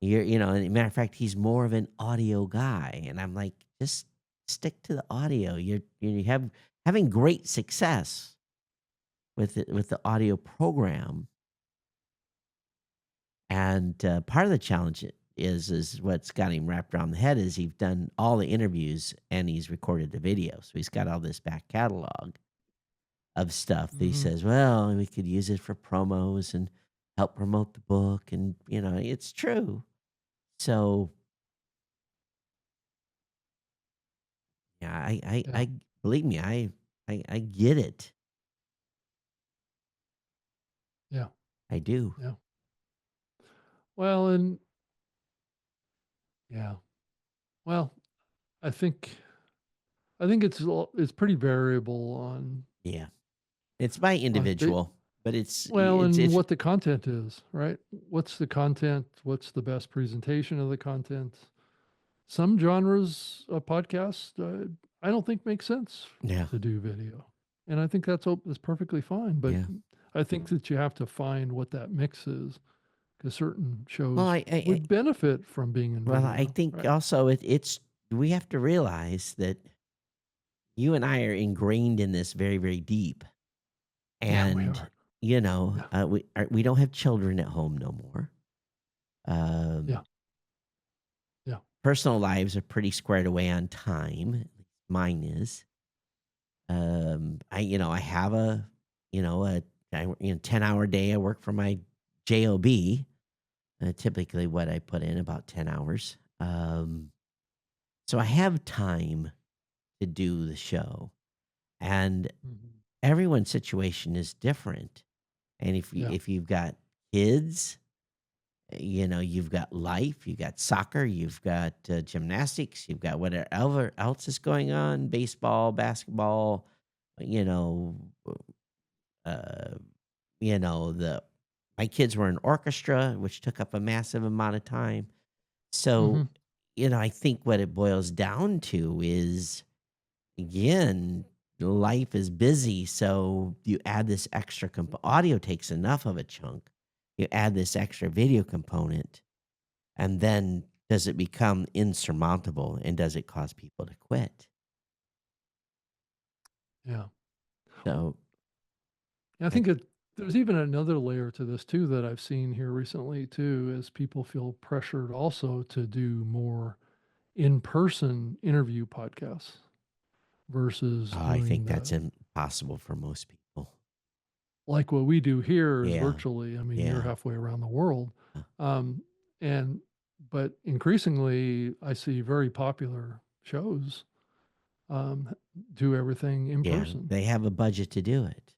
S2: And as a matter of fact, he's more of an audio guy. And I'm like, just stick to the audio. You having great success with the audio program. And part of the challenge is what's got him wrapped around the head is he's done all the interviews and he's recorded the video. So he's got all this back catalog of stuff that he says, well, we could use it for promos and help promote the book. And, it's true. So, yeah, I believe me, I get it. I do.
S1: Yeah. Well, and yeah. Well, I think it's pretty variable
S2: Yeah. It's by
S1: on
S2: individual, but it's
S1: well,
S2: it's
S1: and
S2: it's
S1: what the content is, right? What's the content? What's the best presentation of the content? Some genres of podcasts, I don't think make sense
S2: yeah.
S1: to do video, and I think that's perfectly fine. But
S2: Yeah.
S1: I think that you have to find what that mix is, because certain
S2: Well,
S1: shows
S2: I
S1: would benefit from being in
S2: well, I
S1: video,
S2: think
S1: right?
S2: also it's we have to realize that you and I are ingrained in this very, very deep.
S1: Yeah, we
S2: And,
S1: are.
S2: you know,
S1: Yeah,
S2: we don't have children at home no more.
S1: yeah,
S2: Um,
S1: yeah.
S2: Personal lives are pretty squared away on time. At least mine is. I have a 10-hour day. I work for my job. Typically, what I put in about 10 hours. So I have time to do the show, and
S1: Mhm.
S2: everyone's situation is different. And
S1: Yeah.
S2: if you've got kids, you've got life, you've got soccer, you've got gymnastics, you've got whatever else is going on, baseball, basketball, you know, uh, the my kids were in orchestra, which took up a massive amount of time. So,
S1: Mhm.
S2: I think what it boils down to is, again, life is busy, so you add this extra audio takes enough of a chunk. You add this extra video component, and then does it become insurmountable, and does it cause people to quit?
S1: Yeah.
S2: So,
S1: I
S2: I
S1: think there's even another layer to this too that I've seen here recently too, as people feel pressured also to do more in-person interview podcasts versus
S2: I
S1: doing
S2: think that's impossible for most people.
S1: like what we do here is
S2: Yeah,
S1: virtually. I mean, you're
S2: yeah,
S1: halfway around the world.
S2: uh,
S1: Um, and but increasingly I see very popular shows um, do everything in
S2: yeah.
S1: person.
S2: They have a budget to do it,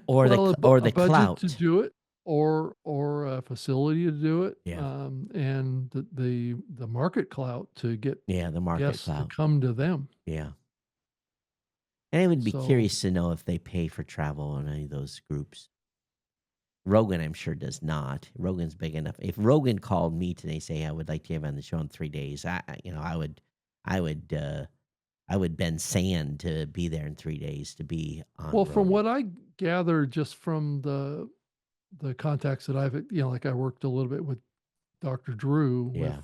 S2: or
S1: Well,
S2: the
S1: a budget to
S2: clout.
S1: do it or a facility to do it,
S2: Yeah,
S1: and the market clout to get
S2: yeah, the market
S1: guests to
S2: clout.
S1: come to them.
S2: Yeah. And I would be
S1: So,
S2: curious to know if they pay for travel on any of those groups. Rogan, I'm sure, does not. Rogan's big enough. If Rogan called me today, say I would like to have on the show in 3 days, I would, I would bend sand to be there in 3 days to be on
S1: well, from
S2: Rogan.
S1: what I gather just from the contacts that I've, like I worked a little bit with Dr. Drew
S2: Yeah.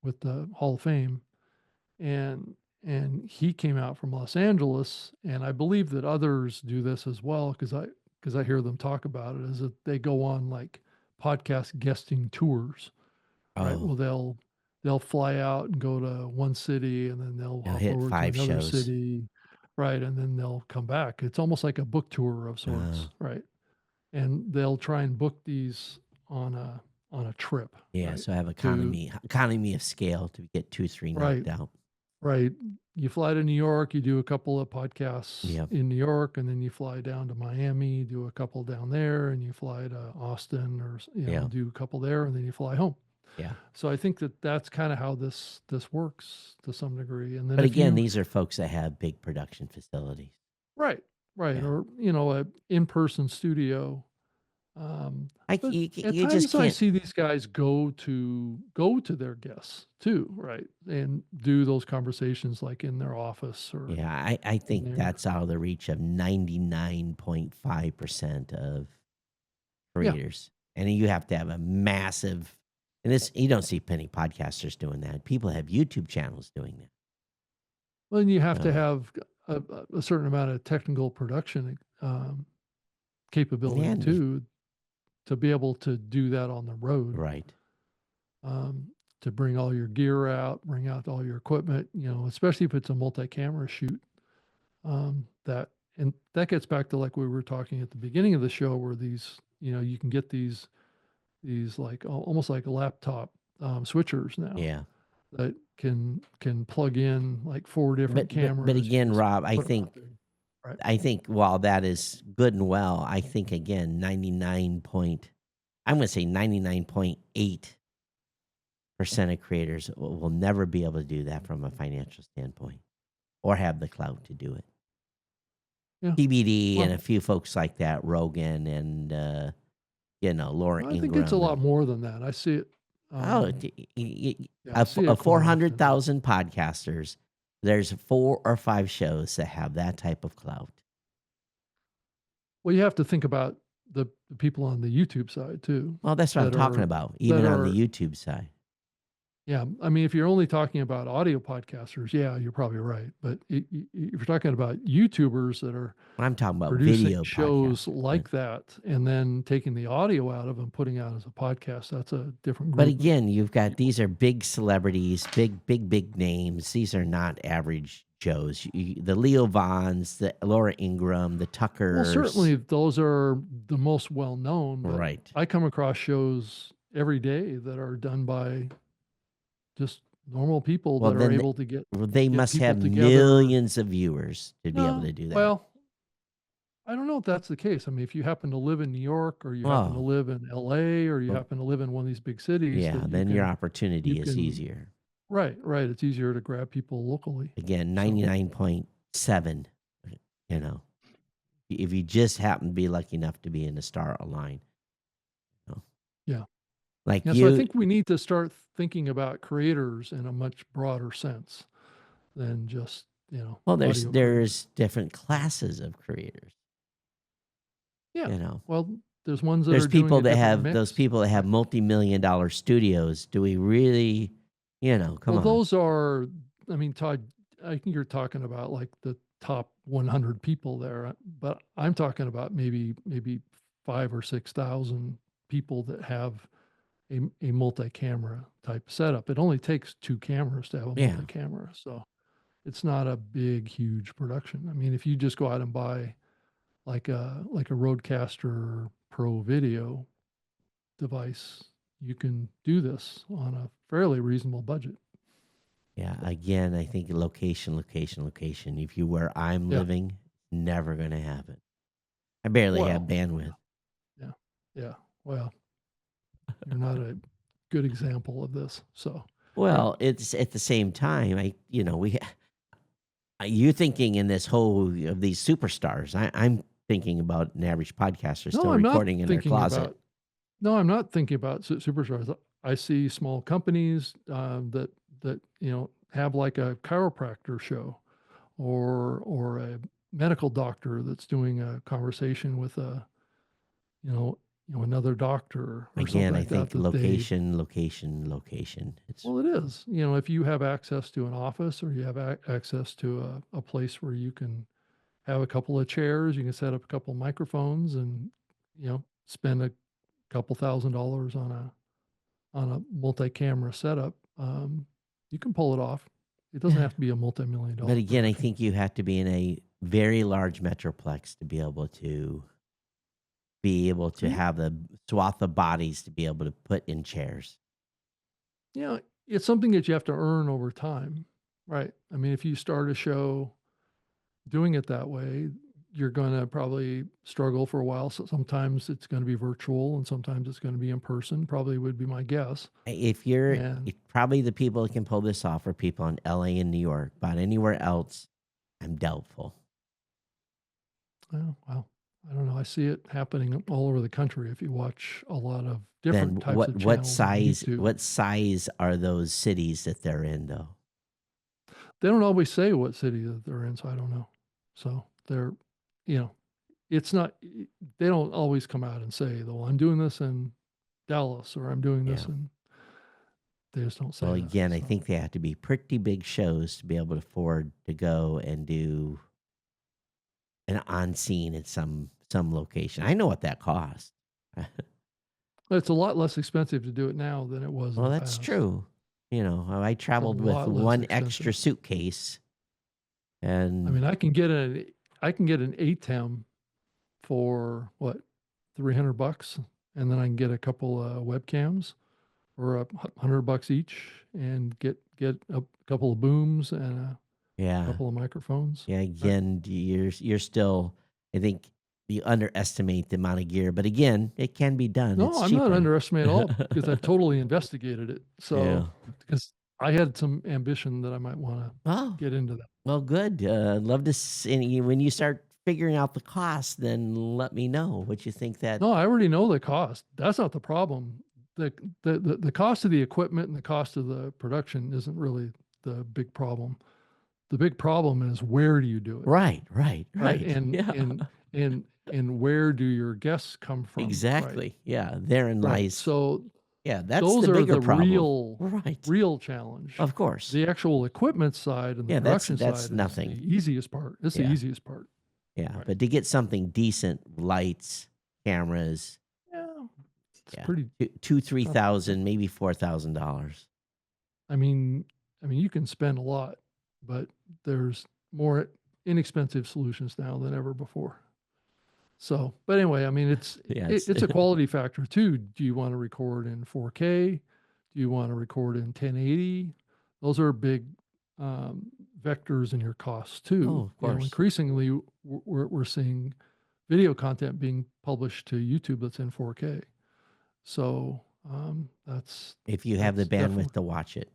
S1: with the Hall of Fame, and he came out from Los Angeles, and I believe that others do this as well because I hear them talk about it, is that they go on like podcast guesting tours, right?
S2: Oh,
S1: Well, they'll fly out and go to one city, and then they'll
S2: they'll
S1: hop
S2: hit
S1: over to
S2: 5
S1: another
S2: shows.
S1: city, right? And then they'll come back. It's almost like a book tour of
S2: Uh,
S1: sorts, right? And they'll try and book these on a trip,
S2: yeah.
S1: right?
S2: So I have
S1: To
S2: economy of scale to get 2, 3
S1: right,
S2: knocked out.
S1: right. You fly to New York, you do a couple of podcasts
S2: Yeah.
S1: in New York, and then you fly down to Miami, do a couple down there, and you fly to Austin or,
S2: Yeah.
S1: do a couple there, and then you fly home.
S2: Yeah.
S1: So I think that that's kind of how this works to some degree. And then
S2: But
S1: if
S2: again,
S1: you
S2: these are folks that have big production facilities.
S1: right, right,
S2: Yeah.
S1: or a in-person studio. Um, but at
S2: You just
S1: times I
S2: can't.
S1: see these guys go to their guests too, right, and do those conversations like in their office or
S2: Yeah, I
S1: in
S2: think
S1: their
S2: that's out of the reach of 99.5% of
S1: yeah.
S2: creators. And you have to have a massive, and this, you don't see many podcasters doing that. People have YouTube channels doing that.
S1: Well, and you have to
S2: Uh,
S1: have a certain amount of technical production capability
S2: and
S1: too to be able to do that on the road.
S2: right.
S1: um, to bring all your gear out, bring out all your equipment, especially if it's a multi-camera shoot. And that gets back to like we were talking at the beginning of the show, where these, you can get these like almost like laptop switchers now
S2: Yeah.
S1: that can plug in like four different
S2: But
S1: cameras. You
S2: again,
S1: just
S2: Rob, I
S1: put 'em
S2: think
S1: out there. Right.
S2: I think while that is good and well, I think again, I'm going to say 99.8% of creators will never be able to do that from a financial standpoint or have the clout to do it.
S1: Yeah.
S2: TBD and
S1: Well,
S2: a few folks like that, Rogan and Laura
S1: I think it's a
S2: Ingraham
S1: lot
S2: and
S1: more than that. I see it.
S2: oh,
S1: Yeah, I see it
S2: of
S1: quite often.
S2: 400,000 podcasters, there's 4 or 5 shows that have that type of clout.
S1: Well, you have to think about the people on the YouTube side too
S2: Well, that's what I'm
S1: that
S2: talking
S1: are
S2: about,
S1: that
S2: even on
S1: are
S2: the YouTube side.
S1: yeah. I mean, if you're only talking about audio podcasters, yeah, you're probably right. But if you're talking about YouTubers that are
S2: I'm talking about
S1: producing
S2: video
S1: shows
S2: podcasts.
S1: like that and then taking the audio out of and putting out as a podcast, that's a different
S2: But
S1: group of
S2: again, you've got
S1: people.
S2: these are big celebrities, big names. These are not average Joes. The Leo Vons, the Laura Ingraham, the
S1: Well,
S2: Tuckers.
S1: certainly those are the most well known, but
S2: Right.
S1: I come across shows every day that are done by just normal people
S2: Well,
S1: that are
S2: then
S1: able to get
S2: they must
S1: people
S2: have
S1: together.
S2: millions of viewers to be able
S1: No,
S2: to do that.
S1: well, I don't know if that's the case. I mean, if you happen to live in New York or you happen to
S2: Oh,
S1: live in LA or you
S2: well,
S1: happen to live in one of these big cities
S2: yeah,
S1: that
S2: then your opportunity
S1: you
S2: is
S1: can
S2: easier.
S1: right, it's easier to grab people locally.
S2: Again,
S1: So
S2: 99.7, you know, if you just happen to be lucky enough to be in the star line. You know.
S1: yeah.
S2: Like
S1: Yeah, so I
S2: you,
S1: think we need to start thinking about creators in a much broader sense than just,
S2: well,
S1: audio creators.
S2: there's different classes of creators,
S1: Yeah.
S2: you know.
S1: Well, there's ones that
S2: There's
S1: are doing
S2: people
S1: a
S2: that
S1: different
S2: have those
S1: mix.
S2: people that have
S1: Right.
S2: multi-million-dollar studios. Do we really, come
S1: Well,
S2: on.
S1: those are, I mean, Todd, I think you're talking about like the top 100 people there, but I'm talking about maybe 5 or 6,000 people that have a multi-camera type setup. It only takes 2 cameras to have a
S2: Yeah.
S1: multi-camera, so it's not a big, huge production. I mean, if you just go out and buy like a Rodecaster Pro video device, you can do this on a fairly reasonable budget.
S2: Yeah, again, I think location. If you where I'm
S1: Yeah.
S2: living, never going to have it. I barely have
S1: Well,
S2: bandwidth.
S1: yeah. Yeah. Well, you're not a good example of this. So,
S2: Well, it's at the same time, you're thinking in this whole of these superstars. I'm thinking about an average podcaster
S1: no,
S2: still
S1: I'm not
S2: recording in their
S1: thinking
S2: closet.
S1: about, no, I'm not thinking about superstars. I see small companies that, have like a chiropractor show or a medical doctor that's doing a conversation with you know, another doctor or something
S2: Again, I
S1: like that
S2: think
S1: that they
S2: location. It's
S1: well, it is. If you have access to an office or you have access to a place where you can have a couple of chairs, you can set up a couple of microphones and, spend a couple $1,000 on a multi-camera setup. You can pull it off. It doesn't
S2: yeah.
S1: have to be a multi-million
S2: But
S1: dollar
S2: again, I
S1: production.
S2: think you have to be in a very large metroplex to be able to
S1: Yeah.
S2: have the swath of bodies to be able to put in chairs.
S1: It's something that you have to earn over time, right? I mean, if you start a show doing it that way, you're going to probably struggle for a while. So sometimes it's going to be virtual and sometimes it's going to be in person, probably would be my guess.
S2: If
S1: And
S2: probably the people that can pull this off are people in LA and New York, but anywhere else, I'm doubtful.
S1: well, I don't know. I see it happening all over the country. If you watch a lot of
S2: Then
S1: different types of channels on YouTube,
S2: what size are those cities that they're in though?
S1: they don't always say what city that they're in, so I don't know. So they're, it's not. They don't always come out and say, "Though I'm doing this in Dallas" or "I'm doing this,"
S2: Yeah.
S1: and they just don't say
S2: Well,
S1: that.
S2: again, I
S1: So,
S2: think they have to be pretty big shows to be able to afford to go and do an on scene at some location. I know what that costs.
S1: it's a lot less expensive to do it now than it was in
S2: Well,
S1: the
S2: that's
S1: past.
S2: true. I
S1: It's a
S2: traveled with
S1: lot less
S2: one
S1: expensive.
S2: extra suitcase,
S1: I
S2: and
S1: mean, I can get an ATEM for what, $300, and then I can get a couple of webcams for $100 each, and get a couple of booms and
S2: Yeah.
S1: couple of microphones.
S2: Yeah. Again, you're still. I think you underestimate the amount of gear, but again, it can be done.
S1: No,
S2: It's
S1: I'm
S2: cheaper.
S1: not underestimating at all because I've totally investigated it.
S2: Yeah.
S1: So because I had some ambition that I might want to
S2: Oh,
S1: get into that.
S2: well, good. Love to see when you start figuring out the cost. Then let me know what you think. That
S1: No, I already know the cost. That's not the problem. The cost of the equipment and the cost of the production isn't really the big problem. The big problem is where do you do it?
S2: right.
S1: And
S2: Yeah.
S1: and where do your guests come from?
S2: Exactly. Yeah. Therein
S1: Right.
S2: lies.
S1: So
S2: Yeah. That's
S1: those
S2: the
S1: are
S2: bigger
S1: the
S2: problem. Right.
S1: real challenge.
S2: Of course.
S1: The actual equipment side and the
S2: Yeah.
S1: production
S2: That's
S1: side
S2: nothing.
S1: is the easiest part. It's
S2: Yeah.
S1: the easiest part.
S2: Yeah.
S1: Right.
S2: But to get something decent, lights, cameras.
S1: Yeah. It's
S2: Yeah.
S1: pretty.
S2: $2,000-$3,000, maybe $4,000.
S1: I mean, you can spend a lot, but there's more inexpensive solutions now than ever before. So, but anyway, I mean,
S2: Yeah.
S1: it's a quality factor too. Do you want to record in 4K? Do you want to record in 1080? Those are big vectors in your costs too.
S2: Oh, of course.
S1: Increasingly, we're seeing video content being published to YouTube that's in 4K. So that's
S2: if you have the
S1: that's definitely-
S2: bandwidth to watch it.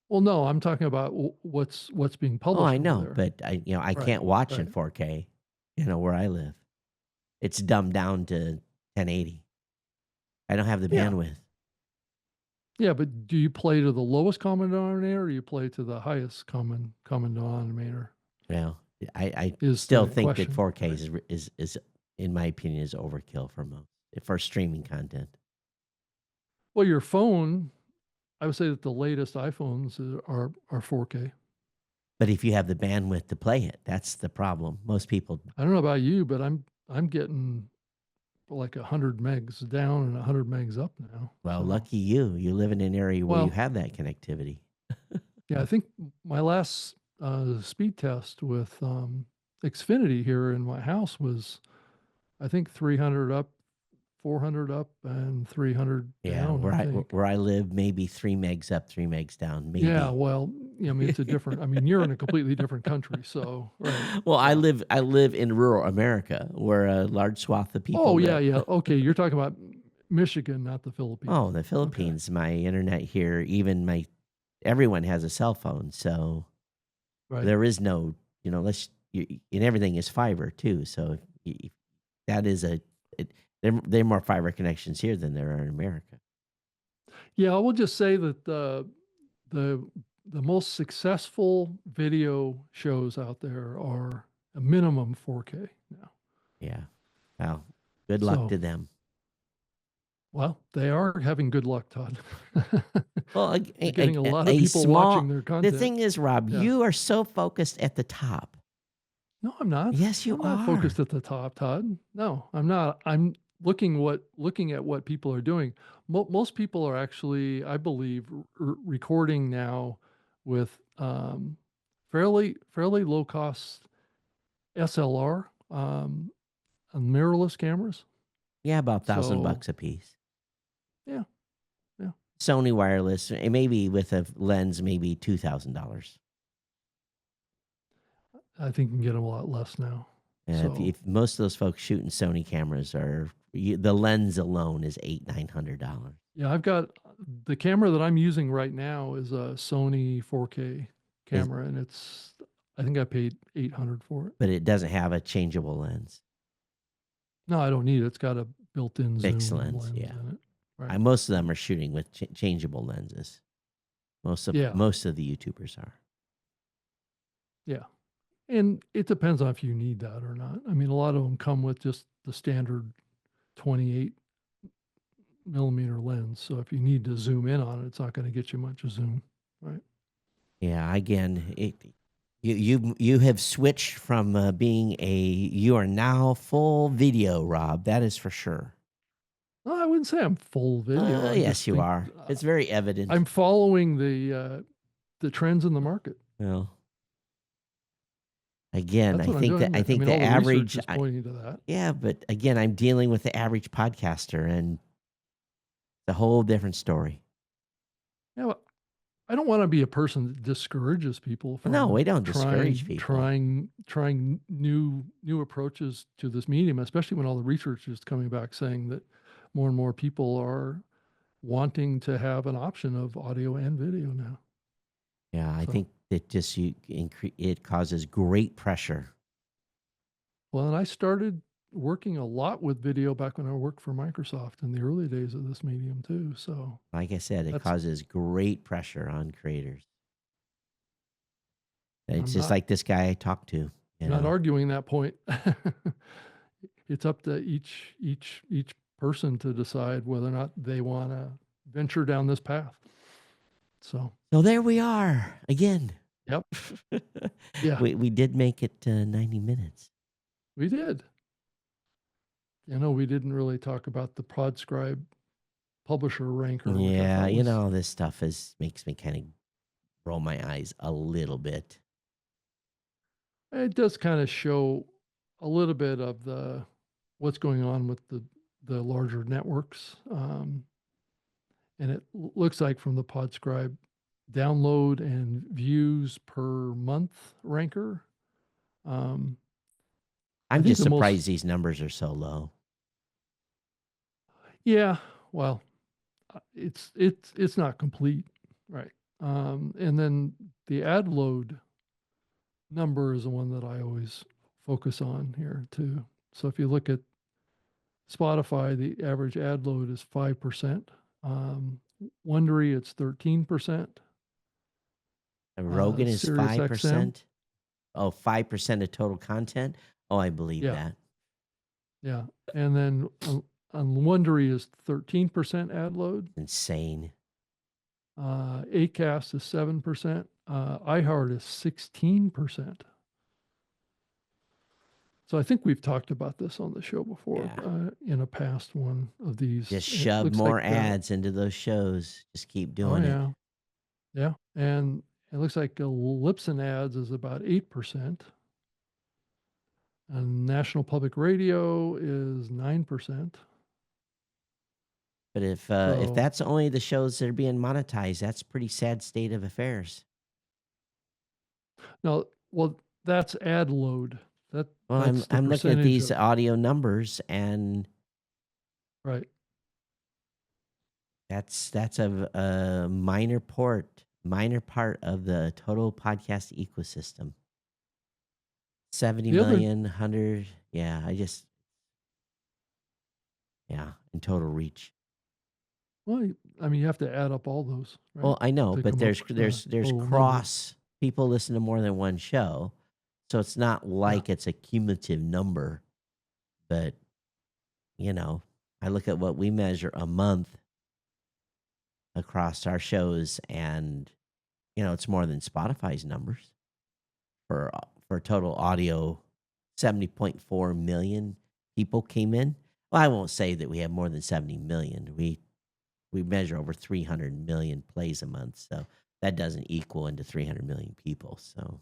S1: Well, no, I'm talking about what's being published.
S2: Oh, I
S1: over
S2: know,
S1: there.
S2: but I
S1: Right,
S2: can't watch in
S1: right.
S2: 4K. Where I live, it's dumbed down to 1080. I don't have the
S1: Yeah.
S2: bandwidth.
S1: Yeah, but do you play to the lowest common denominator, or you play to the highest common denominator?
S2: Well, I
S1: Is
S2: still
S1: the
S2: think that
S1: question,
S2: 4K
S1: right?
S2: is in my opinion is overkill for streaming content.
S1: Well, your phone, I would say that the latest iPhones are 4K.
S2: But if you have the bandwidth to play it, that's the problem. Most people.
S1: I don't know about you, but I'm getting like 100 megs down and 100 megs up now.
S2: Well,
S1: So,
S2: lucky you. You live in an area where you
S1: Well-
S2: have that connectivity.
S1: yeah, I think my last speed test with Xfinity here in my house was, I think 300 up, 400 up, and 300
S2: Yeah,
S1: down. I think.
S2: where I live, maybe 3 megs up, 3 megs down. Maybe.
S1: Yeah, well, I mean, it's a different. I mean, you're in a completely different country, so. Right.
S2: Well, I live in rural America, where a large swath of people.
S1: Oh
S2: live.
S1: yeah. Okay, you're talking about Michigan, not the Philippines.
S2: Oh, the Philippines. My internet here, even everyone has a cell phone, so
S1: Right.
S2: there is no, and everything is fiber too. So that is there are more fiber connections here than there are in America.
S1: Yeah, I will just say that the most successful video shows out there are a minimum 4K now.
S2: Yeah. Well, good luck
S1: So-
S2: to them.
S1: Well, they are having good luck, Todd.
S2: Well,
S1: They're getting a lot of people watching their
S2: The
S1: content.
S2: thing is, Rob,
S1: Yeah.
S2: you are so focused at the top.
S1: No, I'm not.
S2: Yes, you
S1: I'm not
S2: are.
S1: focused at the top, Todd. No, I'm not. I'm looking at what people are doing. Most people are actually, I believe, recording now with fairly low cost SLR and mirrorless cameras.
S2: Yeah, about $1,000
S1: So-
S2: a piece.
S1: Yeah, yeah.
S2: Sony wireless, and maybe with a lens, maybe $2,000.
S1: I think you can get them a lot less now.
S2: And
S1: So-
S2: if most of those folks shooting Sony cameras the lens alone is $800-$900.
S1: Yeah, I've got the camera that I'm using right now is a Sony 4K camera, and I think I paid $800 for it.
S2: But it doesn't have a changeable lens.
S1: No, I don't need it. It's got a built-in
S2: Fixed
S1: zoom
S2: lens,
S1: lens
S2: yeah.
S1: in it. Right.
S2: Most of them are shooting with changeable lenses. Most of
S1: Yeah.
S2: the YouTubers are.
S1: Yeah. And it depends on if you need that or not. I mean, a lot of them come with just the standard 28 millimeter lens. So if you need to zoom in on it, it's not going to get you much zoom. Right.
S2: Yeah, again, you have switched from being you are now full video, Rob. That is for sure.
S1: No, I wouldn't say I'm full video. I
S2: Yes,
S1: just
S2: you
S1: think,
S2: are. It's very evident.
S1: I'm following the trends in the market.
S2: Well, again,
S1: That's
S2: I
S1: what I'm
S2: think
S1: doing.
S2: that I think
S1: mean,
S2: the
S1: all research
S2: average.
S1: is pointing to that.
S2: Yeah, but again, I'm dealing with the average podcaster, and it's a whole different story.
S1: Yeah, well, I don't want to be a person that discourages people
S2: No,
S1: from
S2: we don't discourage people.
S1: trying new approaches to this medium, especially when all the research is coming back saying that more and more people are wanting to have an option of audio and video now.
S2: Yeah, I
S1: So,
S2: think that just it causes great pressure.
S1: well, and I started working a lot with video back when I worked for Microsoft in the early days of this medium too. So
S2: Like I said, it
S1: that's
S2: causes great pressure on creators. It's
S1: I'm
S2: just
S1: not
S2: like this guy I talked to, you
S1: not
S2: know.
S1: arguing that point. It's up to each person to decide whether or not they want to venture down this path. So,
S2: So there we are again.
S1: yep, yeah,
S2: We did make it 90 minutes.
S1: we did. We didn't really talk about the Podscribe publisher ranker, which I
S2: Yeah,
S1: thought was
S2: this stuff makes me kind of roll my eyes a little bit.
S1: it does kind of show a little bit of the what's going on with the larger networks. And it looks like from the Podscribe download and views per month ranker. I
S2: I'm
S1: think
S2: just
S1: the most,
S2: surprised these numbers are so low.
S1: yeah, well, it's not complete, right? And then the ad load number is the one that I always focus on here too. So if you look at Spotify, the average ad load is 5%. Wondery, it's 13%.
S2: Rogan is
S1: Sirius XM,
S2: 5%. Oh, 5% of total content. Oh, I believe
S1: yeah,
S2: that.
S1: yeah. And then on Wondery is 13% ad load.
S2: Insane.
S1: Acast is 7%. iHeart is 16%. So I think we've talked about this on the show before in a past one of these.
S2: Just
S1: It
S2: shove
S1: looks
S2: more
S1: like
S2: ads into those shows. Just keep
S1: oh
S2: doing it.
S1: yeah, yeah, and it looks like Lipson ads is about 8%, and National Public Radio is 9%.
S2: But if
S1: So
S2: that's only the shows that are being monetized, that's a pretty sad state of affairs.
S1: now, well, that's ad load.
S2: Well,
S1: That's the
S2: I'm looking at
S1: percentage
S2: these
S1: of
S2: audio numbers, and
S1: right.
S2: that's a minor part of the total podcast ecosystem. 70
S1: The other
S2: million, 100, yeah, in total reach.
S1: well, I mean, you have to add up all those, right,
S2: Well, I know,
S1: to
S2: but
S1: come up
S2: there's
S1: with the
S2: there's
S1: total number.
S2: cross people listen to more than one show, so it's not
S1: Yeah,
S2: like it's a cumulative number. But I look at what we measure a month across our shows, and it's more than Spotify's numbers for total audio. 70.4 million people came in. Well, I won't say that we have more than 70 million. We measure over 300 million plays a month, so that doesn't equal into 300 million people. So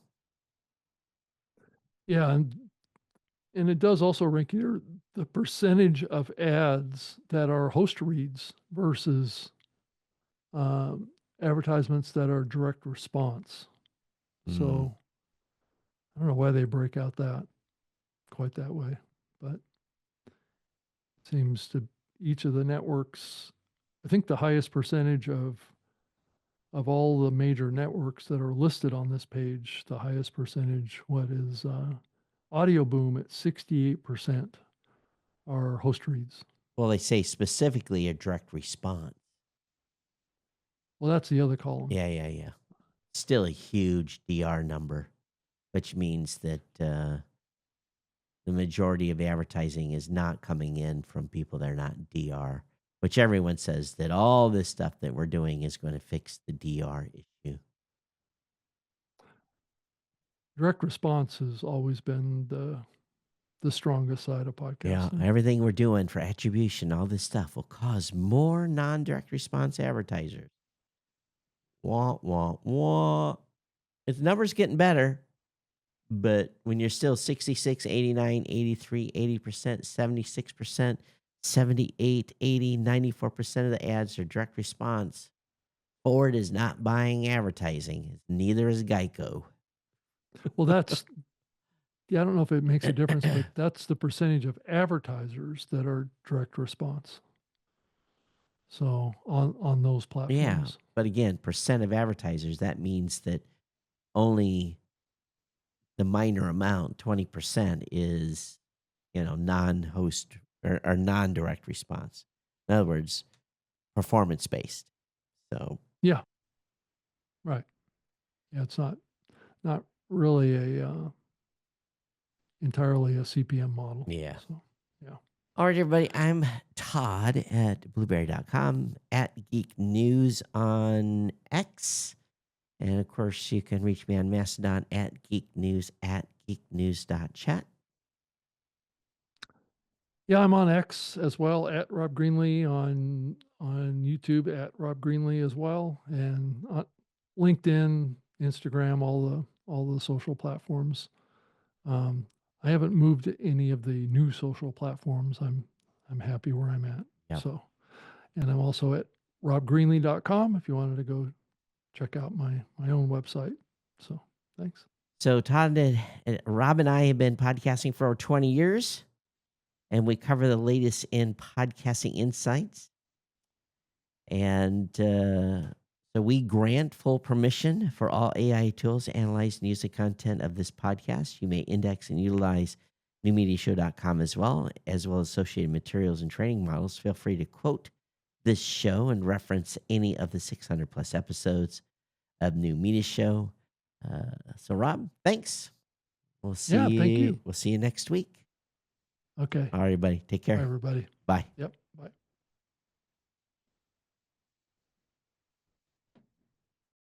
S1: yeah, and it does also rank here the percentage of ads that are host reads versus um, advertisements that are direct response. So I don't know why they break out that quite that way, but it seems to each of the networks. I think the highest percentage of all the major networks that are listed on this page, the highest percentage, what is Audio Boom at 68% are host reads.
S2: well, they say specifically a direct response.
S1: Well, that's the other column.
S2: Yeah. Still a huge DR number, which means that the majority of advertising is not coming in from people that are not DR, which everyone says that all this stuff that we're doing is going to fix the DR issue.
S1: Direct response has always been the strongest side of
S2: Yeah,
S1: podcasting.
S2: everything we're doing for attribution, all this stuff will cause more non-direct response advertisers. Wah, wah, wah. If the number's getting better, but when you're still 66, 89, 83, 80%, 76%, 78, 80, 94% of the ads are direct response, Ford is not buying advertising. Neither is Geico.
S1: Well, that's, yeah, I don't know if it makes a difference, but that's the percentage of advertisers that are direct response. So on those
S2: Yeah,
S1: platforms.
S2: but again, percent of advertisers, that means that only the minor amount, 20%, is, non-host or non-direct response. In other words, performance-based. So,
S1: Yeah. Right. Yeah, it's not really a entirely a CPM model.
S2: yeah.
S1: So yeah.
S2: All right, everybody. I'm Todd at blueberry.com, at Geek News on X. And of course, you can reach me on Mastodon at geeknews@geeknews.chat.
S1: Yeah, I'm on X as well at Rob Greenlee, on YouTube at Rob Greenlee as well, and LinkedIn, Instagram, all the social platforms. I haven't moved to any of the new social platforms. I'm happy where I'm at.
S2: Yeah.
S1: So, and I'm also at robgreenlee.com if you wanted to go check out my own website. So, thanks.
S2: So Todd and Rob and I have been podcasting for over 20 years, and we cover the latest in podcasting insights. And so we grant full permission for all AI tools to analyze and use the content of this podcast. You may index and utilize newmediashow.com as well as associated materials and training models. Feel free to quote this show and reference any of the 600 plus episodes of New Media Show. So Rob, thanks. We'll see
S1: Yeah, thank you.
S2: We'll see you next week.
S1: Okay.
S2: All right, everybody. Take care.
S1: Bye, everybody.
S2: Bye.
S1: Yep.